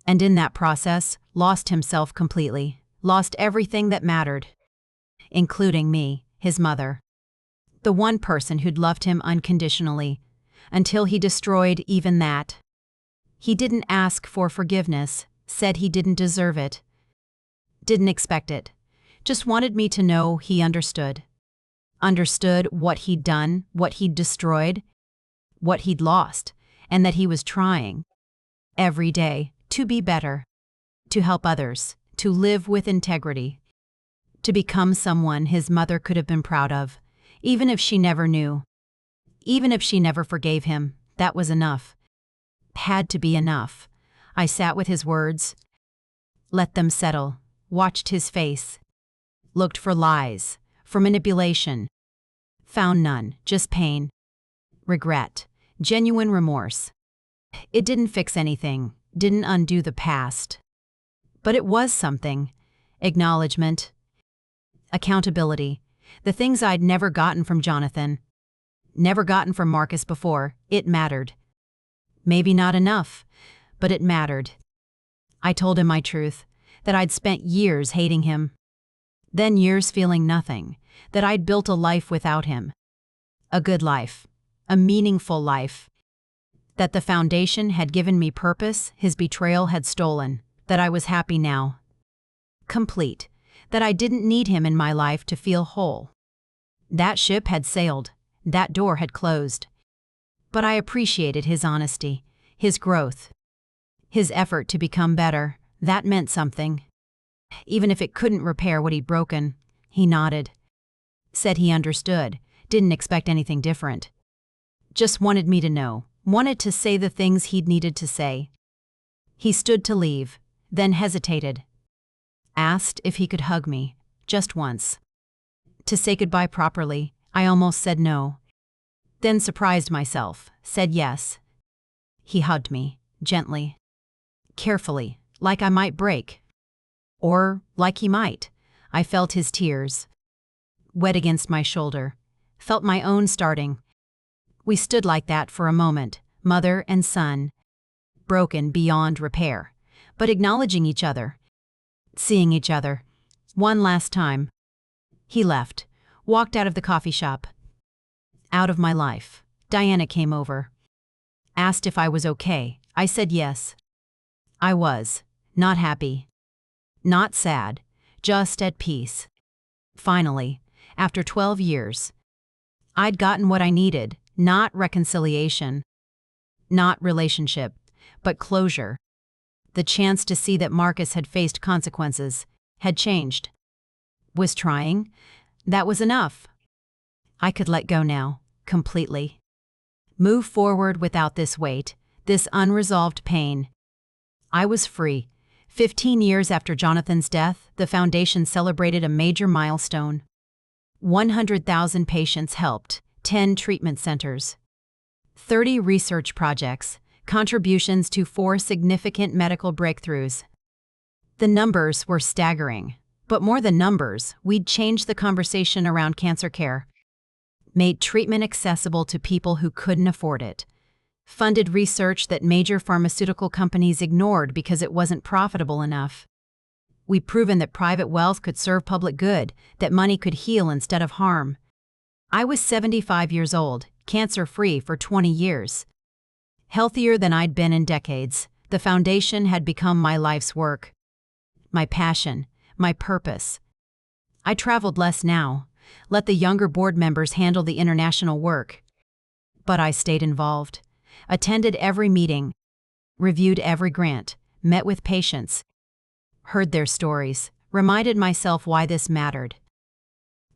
And in that process, lost himself completely, lost everything that mattered, including me, his mother. The one person who'd loved him unconditionally, until he destroyed even that. He didn't ask for forgiveness, said he didn't deserve it. Didn't expect it. Just wanted me to know he understood. Understood what he'd done, what he'd destroyed, what he'd lost, and that he was trying, every day, to be better, to help others, to live with integrity, to become someone his mother could have been proud of, even if she never knew. Even if she never forgave him, that was enough. Had to be enough. I sat with his words, let them settle, watched his face, looked for lies, for manipulation. Found none, just pain, regret, genuine remorse. It didn't fix anything, didn't undo the past. But it was something. Acknowledgement, accountability, the things I'd never gotten from Jonathan, never gotten from Marcus before. It mattered. Maybe not enough, but it mattered. I told him my truth, that I'd spent years hating him, then years feeling nothing, that I'd built a life without him. A good life, a meaningful life. That the foundation had given me purpose his betrayal had stolen, that I was happy now. Complete, that I didn't need him in my life to feel whole. That ship had sailed, that door had closed. But I appreciated his honesty, his growth, his effort to become better. That meant something. Even if it couldn't repair what he'd broken. He nodded. Said he understood, didn't expect anything different. Just wanted me to know, wanted to say the things he'd needed to say. He stood to leave, then hesitated. Asked if he could hug me, just once. To say goodbye properly, I almost said no. Then surprised myself, said yes. He hugged me, gently, carefully, like I might break. Or like he might. I felt his tears, wet against my shoulder, felt my own starting. We stood like that for a moment, mother and son, broken beyond repair, but acknowledging each other, seeing each other, one last time. He left, walked out of the coffee shop. Out of my life. Diana came over. Asked if I was okay. I said yes. I was. Not happy. Not sad. Just at peace. Finally, after 12 years. I'd gotten what I needed, not reconciliation, not relationship, but closure. The chance to see that Marcus had faced consequences, had changed. Was trying. That was enough. I could let go now, completely. Move forward without this weight, this unresolved pain. I was free. 15 years after Jonathan's death, the foundation celebrated a major milestone. 100,000 patients helped, 10 treatment centers, 30 research projects, contributions to 4 significant medical breakthroughs. The numbers were staggering. But more than numbers, we'd changed the conversation around cancer care. made treatment accessible to people who couldn't afford it, funded research that major pharmaceutical companies ignored because it wasn't profitable enough. We'd proven that private wealth could serve public good, that money could heal instead of harm. I was 75 years old, cancer-free for 20 years. Healthier than I'd been in decades. The foundation had become my life's work. My passion, my purpose. I traveled less now, let the younger board members handle the international work. But I stayed involved, attended every meeting, reviewed every grant, met with patients, heard their stories, reminded myself why this mattered.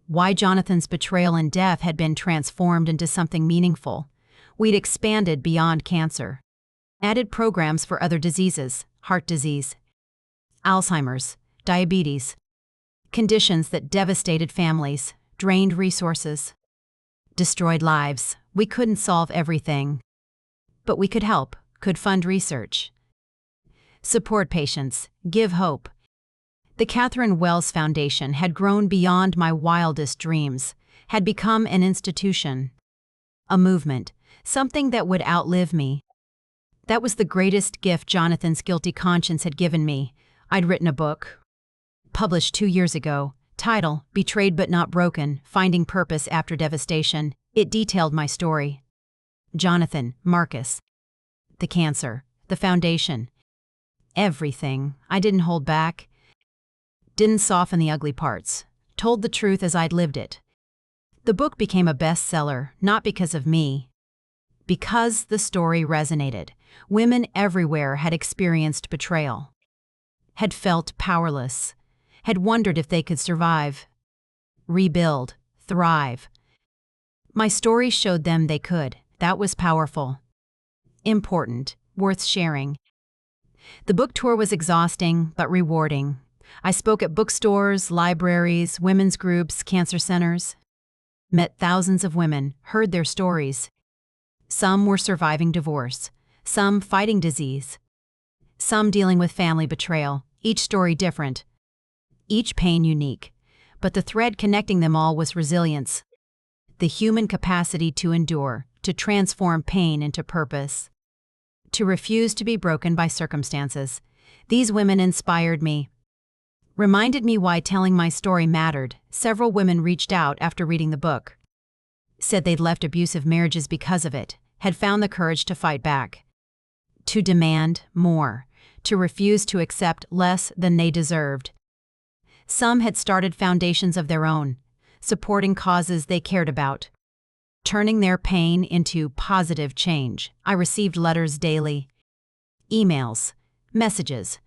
Why Jonathan's betrayal and death had been transformed into something meaningful. We'd expanded beyond cancer. Added programs for other diseases, heart disease, Alzheimer's, diabetes, conditions that devastated families, drained resources, destroyed lives. We couldn't solve everything. But we could help, could fund research, support patients, give hope. The Catherine Wells Foundation had grown beyond my wildest dreams, had become an institution, a movement, something that would outlive me. That was the greatest gift Jonathan's guilty conscience had given me. I'd written a book, published 2 years ago, title, Betrayed But Not Broken, Finding Purpose After Devastation. It detailed my story. Jonathan, Marcus, the cancer, the foundation, everything. I didn't hold back, didn't soften the ugly parts, told the truth as I'd lived it. The book became a bestseller, not because of me, because the story resonated. Women everywhere had experienced betrayal, had felt powerless, had wondered if they could survive, rebuild, thrive. My story showed them they could. That was powerful, important, worth sharing. The book tour was exhausting but rewarding. I spoke at bookstores, libraries, women's groups, cancer centers, met thousands of women, heard their stories. Some were surviving divorce, some fighting disease, some dealing with family betrayal, each story different, each pain unique. But the thread connecting them all was resilience, the human capacity to endure, to transform pain into purpose, to refuse to be broken by circumstances. These women inspired me, reminded me why telling my story mattered. Several women reached out after reading the book, said they'd left abusive marriages because of it, had found the courage to fight back, to demand more, to refuse to accept less than they deserved. Some had started foundations of their own, supporting causes they cared about, turning their pain into positive change. I received letters daily, emails, messages,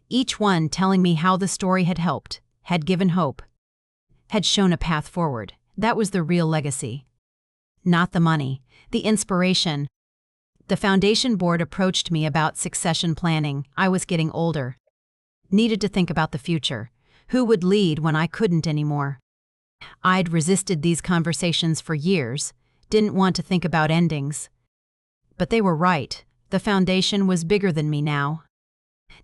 each one telling me how the story had helped, had given hope, had shown a path forward. That was the real legacy. Not the money, the inspiration. The foundation board approached me about succession planning. I was getting older, needed to think about the future. Who would lead when I couldn't anymore? I'd resisted these conversations for years, didn't want to think about endings. But they were right. The foundation was bigger than me now.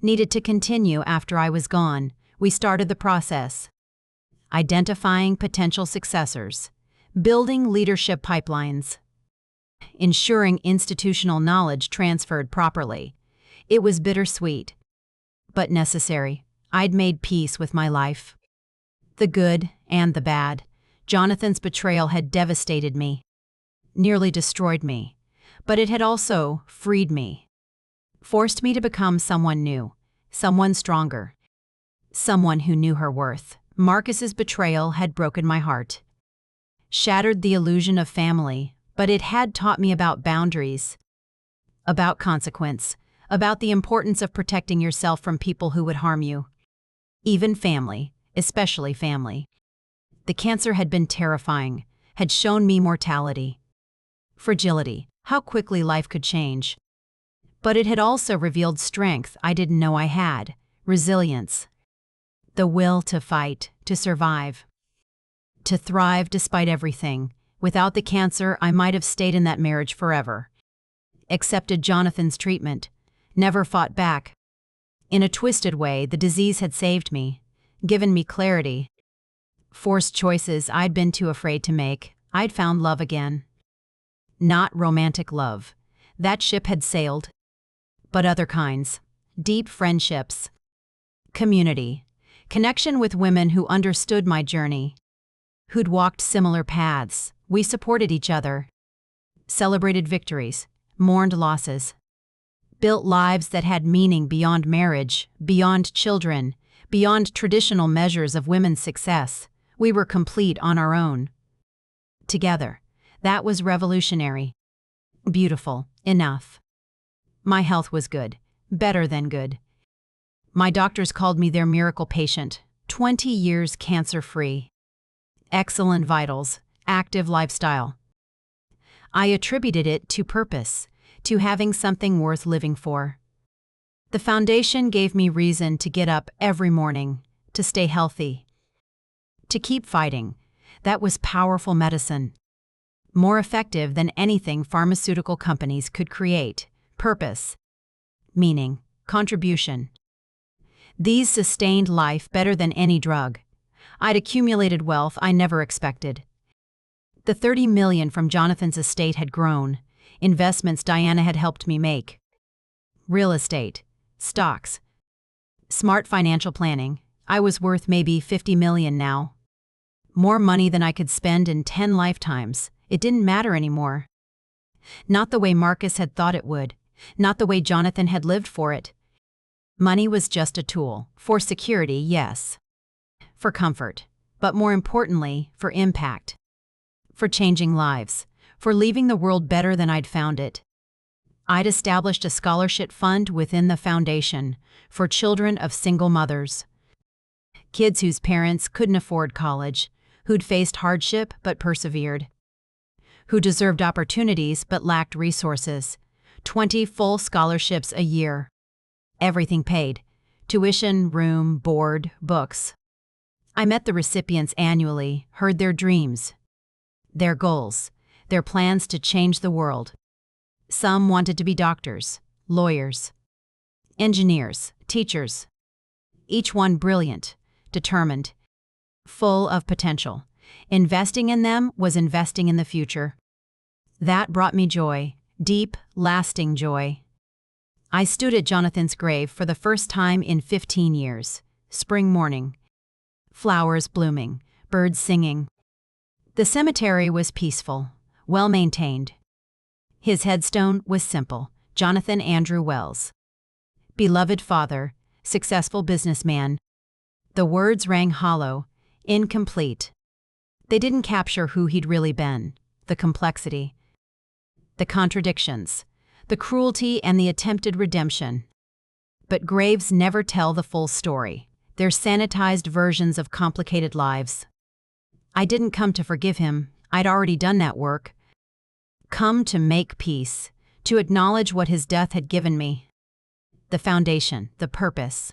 Needed to continue after I was gone. We started the process. Identifying potential successors, building leadership pipelines, ensuring institutional knowledge transferred properly. It was bittersweet, but necessary. I'd made peace with my life, the good and the bad. Jonathan's betrayal had devastated me, nearly destroyed me, but it had also freed me, forced me to become someone new, someone stronger, someone who knew her worth. Marcus's betrayal had broken my heart, shattered the illusion of family, but it had taught me about boundaries, about consequence, about the importance of protecting yourself from people who would harm you. Even family, especially family. The cancer had been terrifying, had shown me mortality, fragility, how quickly life could change. But it had also revealed strength I didn't know I had, resilience, the will to fight, to survive, to thrive despite everything. Without the cancer, I might have stayed in that marriage forever, accepted Jonathan's treatment, never fought back. In a twisted way, the disease had saved me, given me clarity, forced choices I'd been too afraid to make. I'd found love again. Not romantic love. That ship had sailed. But other kinds. Deep friendships. Community. Connection with women who understood my journey. Who'd walked similar paths. We supported each other. Celebrated victories. Mourned losses. Built lives that had meaning beyond marriage, beyond children, beyond traditional measures of women's success. We were complete on our own. Together. That was revolutionary. Beautiful. Enough. My health was good. Better than good. My doctors called me their miracle patient. 20 years cancer-free. Excellent vitals. Active lifestyle. I attributed it to purpose, to having something worth living for. The foundation gave me reason to get up every morning, to stay healthy, to keep fighting. That was powerful medicine. More effective than anything pharmaceutical companies could create. Purpose. Meaning. Contribution. These sustained life better than any drug. I'd accumulated wealth I never expected. The $30 million from Jonathan's estate had grown. Investments Diana had helped me make. Real estate. Stocks. Smart financial planning. I was worth maybe $50 million now. More money than I could spend in 10 lifetimes. It didn't matter anymore. Not the way Marcus had thought it would. Not the way Jonathan had lived for it. Money was just a tool. For security, yes. For comfort. But more importantly, for impact. For changing lives. For leaving the world better than I'd found it. I'd established a scholarship fund within the foundation for children of single mothers. Kids whose parents couldn't afford college, who'd faced hardship but persevered. Who deserved opportunities but lacked resources. 20 full scholarships a year. Everything paid. Tuition, room, board, books. I met the recipients annually, heard their dreams. Their goals. Their plans to change the world. Some wanted to be doctors, lawyers, engineers, teachers. Each one brilliant, determined, full of potential. Investing in them was investing in the future. That brought me joy, deep, lasting joy. I stood at Jonathan's grave for the first time in 15 years. Spring morning. Flowers blooming, birds singing. The cemetery was peaceful, well-maintained. His headstone was simple, Jonathan Andrew Wells. Beloved father, successful businessman. The words rang hollow, incomplete. They didn't capture who he'd really been, the complexity, the contradictions, the cruelty and the attempted redemption. But graves never tell the full story. They're sanitized versions of complicated lives. I didn't come to forgive him. I'd already done that work. Come to make peace, to acknowledge what his death had given me. The foundation, the purpose.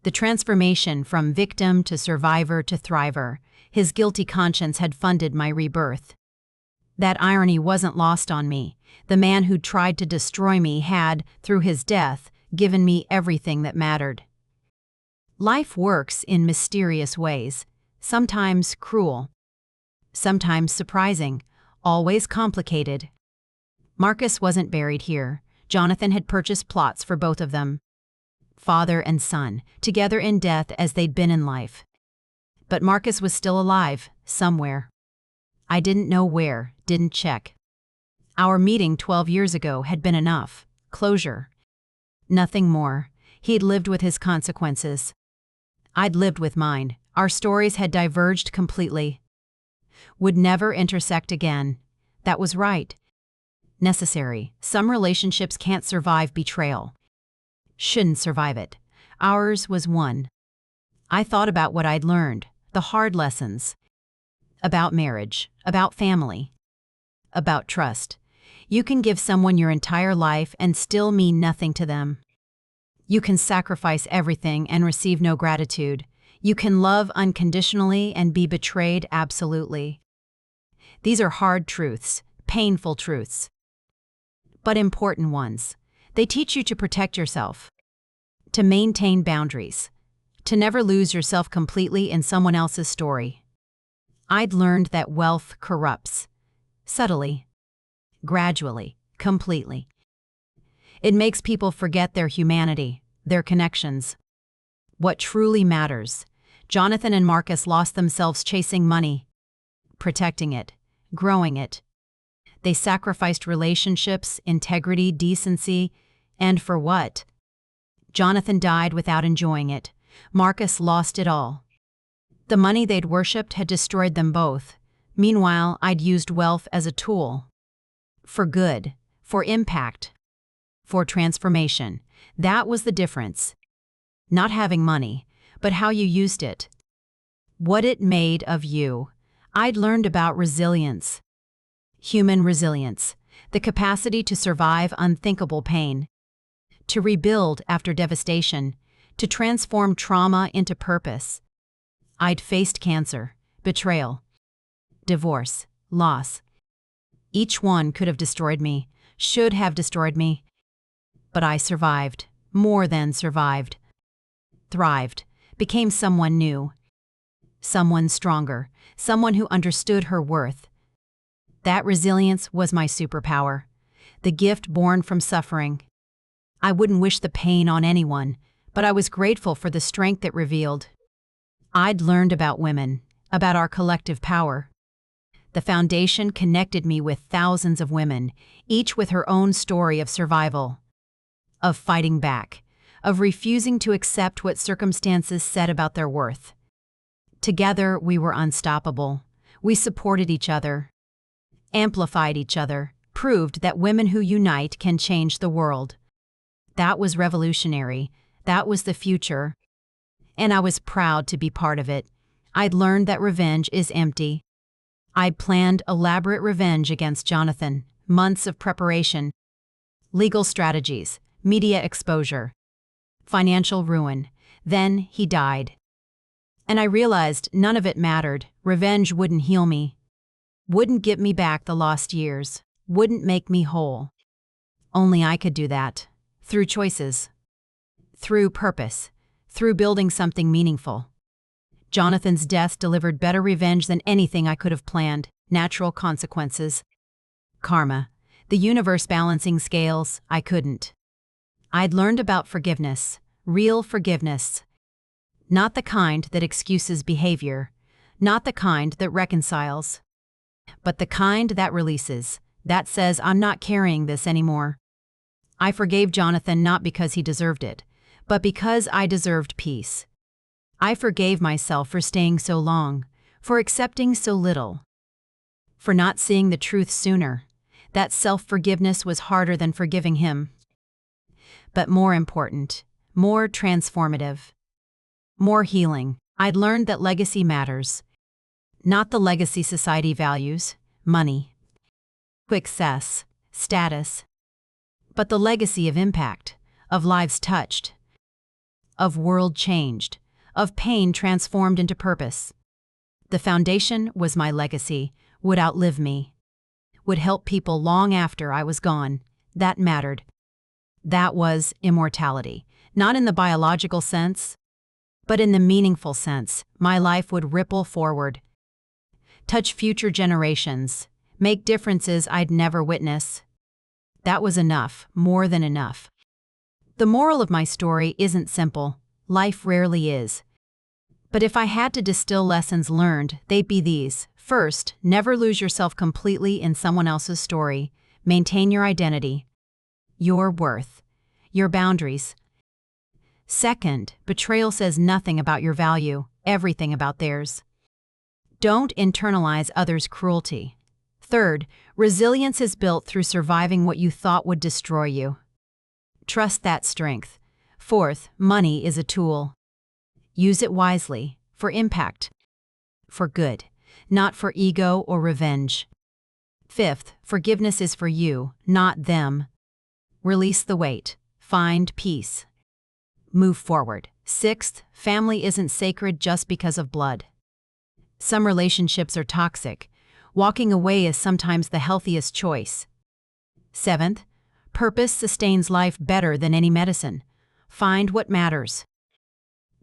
The transformation from victim to survivor to thriver. His guilty conscience had funded my rebirth. That irony wasn't lost on me. The man who tried to destroy me had, through his death, given me everything that mattered. Life works in mysterious ways, sometimes cruel, sometimes surprising, always complicated. Marcus wasn't buried here. Jonathan had purchased plots for both of them. Father and son, together in death as they'd been in life. But Marcus was still alive, somewhere. I didn't know where, didn't check. Our meeting 12 years ago had been enough. Closure. Nothing more. He'd lived with his consequences. I'd lived with mine. Our stories had diverged completely. Would never intersect again. That was right. Necessary. Some relationships can't survive betrayal. Shouldn't survive it. Ours was one. I thought about what I'd learned, the hard lessons. About marriage, about family, about trust. You can give someone your entire life and still mean nothing to them. You can sacrifice everything and receive no gratitude. You can love unconditionally and be betrayed absolutely. These are hard truths, painful truths, but important ones. They teach you to protect yourself, to maintain boundaries, to never lose yourself completely in someone else's story. I'd learned that wealth corrupts. Subtly, gradually, completely. It makes people forget their humanity, their connections. What truly matters. Jonathan and Marcus lost themselves chasing money, protecting it, growing it. They sacrificed relationships, integrity, decency, and for what? Jonathan died without enjoying it. Marcus lost it all. The money they'd worshipped had destroyed them both. Meanwhile, I'd used wealth as a tool. For good, for impact, for transformation. That was the difference. Not having money, but how you used it. What it made of you. I'd learned about resilience. Human resilience. The capacity to survive unthinkable pain. To rebuild after devastation. To transform trauma into purpose. I'd faced cancer, betrayal, divorce, loss. Each one could have destroyed me, should have destroyed me. But I survived, more than survived. Thrived, became someone new. Someone stronger, someone who understood her worth. That resilience was my superpower, the gift born from suffering. I wouldn't wish the pain on anyone, but I was grateful for the strength it revealed. I'd learned about women, about our collective power. The foundation connected me with thousands of women, each with her own story of survival, of fighting back, of refusing to accept what circumstances said about their worth. Together, we were unstoppable. We supported each other, amplified each other, proved that women who unite can change the world. That was revolutionary. That was the future. And I was proud to be part of it. I'd learned that revenge is empty. I'd planned elaborate revenge against Jonathan, months of preparation, legal strategies, media exposure, financial ruin. Then he died. And I realized none of it mattered. Revenge wouldn't heal me, wouldn't get me back the lost years, wouldn't make me whole. Only I could do that, through choices, through purpose, through building something meaningful. Jonathan's death delivered better revenge than anything I could have planned. Natural consequences. Karma. The universe balancing scales. I couldn't. I'd learned about forgiveness. Real forgiveness. Not the kind that excuses behavior. Not the kind that reconciles. But the kind that releases. That says, I'm not carrying this anymore. I forgave Jonathan not because he deserved it, but because I deserved peace. I forgave myself for staying so long, for accepting so little, for not seeing the truth sooner. That self-forgiveness was harder than forgiving him. But more important, more transformative, more healing. I'd learned that legacy matters. Not the legacy society values, money, success, status, but the legacy of impact, of lives touched, of world changed, of pain transformed into purpose. The foundation was my legacy, would outlive me, would help people long after I was gone. That mattered. That was immortality, not in the biological sense, but in the meaningful sense. My life would ripple forward, touch future generations, make differences I'd never witness. That was enough, more than enough. The moral of my story isn't simple. Life rarely is. But if I had to distill lessons learned, they'd be these. First, never lose yourself completely in someone else's story. Maintain your identity, your worth, your boundaries. Second, betrayal says nothing about your value, everything about theirs. Don't internalize others' cruelty. Third, resilience is built through surviving what you thought would destroy you. Trust that strength. Fourth, money is a tool. Use it wisely, for impact, for good, not for ego or revenge. Fifth, forgiveness is for you, not them. Release the weight, find peace, move forward. Sixth, family isn't sacred just because of blood. Some relationships are toxic. Walking away is sometimes the healthiest choice. Seventh, purpose sustains life better than any medicine. Find what matters.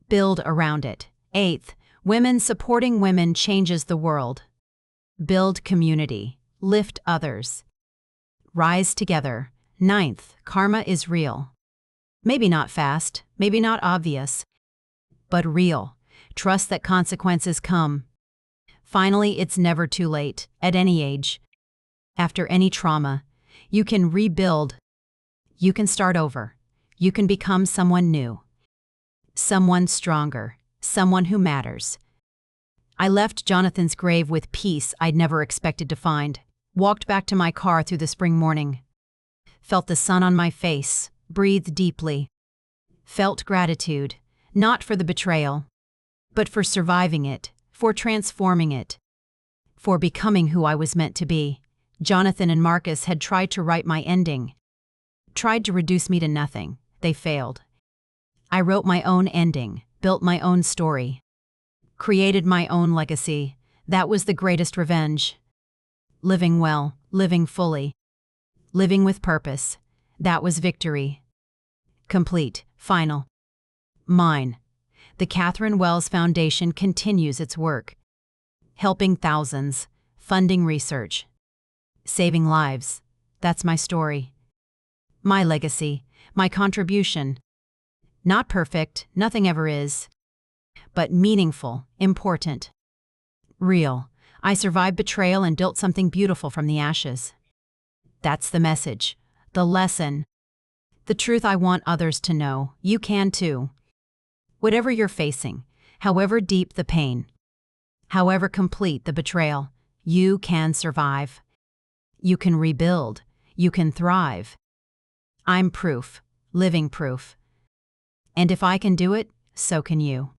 Build around it. Eighth, Women supporting women changes the world. Build community. Lift others. Rise together. Ninth, karma is real. Maybe not fast, maybe not obvious, but real. Trust that consequences come. Finally, it's never too late, at any age. After any trauma, you can rebuild. You can start over. You can become someone new. Someone stronger. Someone who matters. I left Jonathan's grave with peace I'd never expected to find. Walked back to my car through the spring morning. Felt the sun on my face. Breathed deeply. Felt gratitude, not for the betrayal, but for surviving it, for transforming it, for becoming who I was meant to be. Jonathan and Marcus had tried to write my ending, tried to reduce me to nothing. They failed. I wrote my own ending, built my own story, created my own legacy. That was the greatest revenge. Living well, living fully, living with purpose. That was victory. Complete, final. Mine. The Catherine Wells Foundation continues its work, helping thousands, funding research, saving lives. That's my story. My legacy, my contribution. Not perfect, nothing ever is, but meaningful, important, real. I survived betrayal and built something beautiful from the ashes. That's the message, the lesson, the truth I want others to know. You can too. Whatever you're facing, however deep the pain, however complete the betrayal, you can survive. You can rebuild. You can thrive. I'm proof, living proof. And if I can do it, so can you.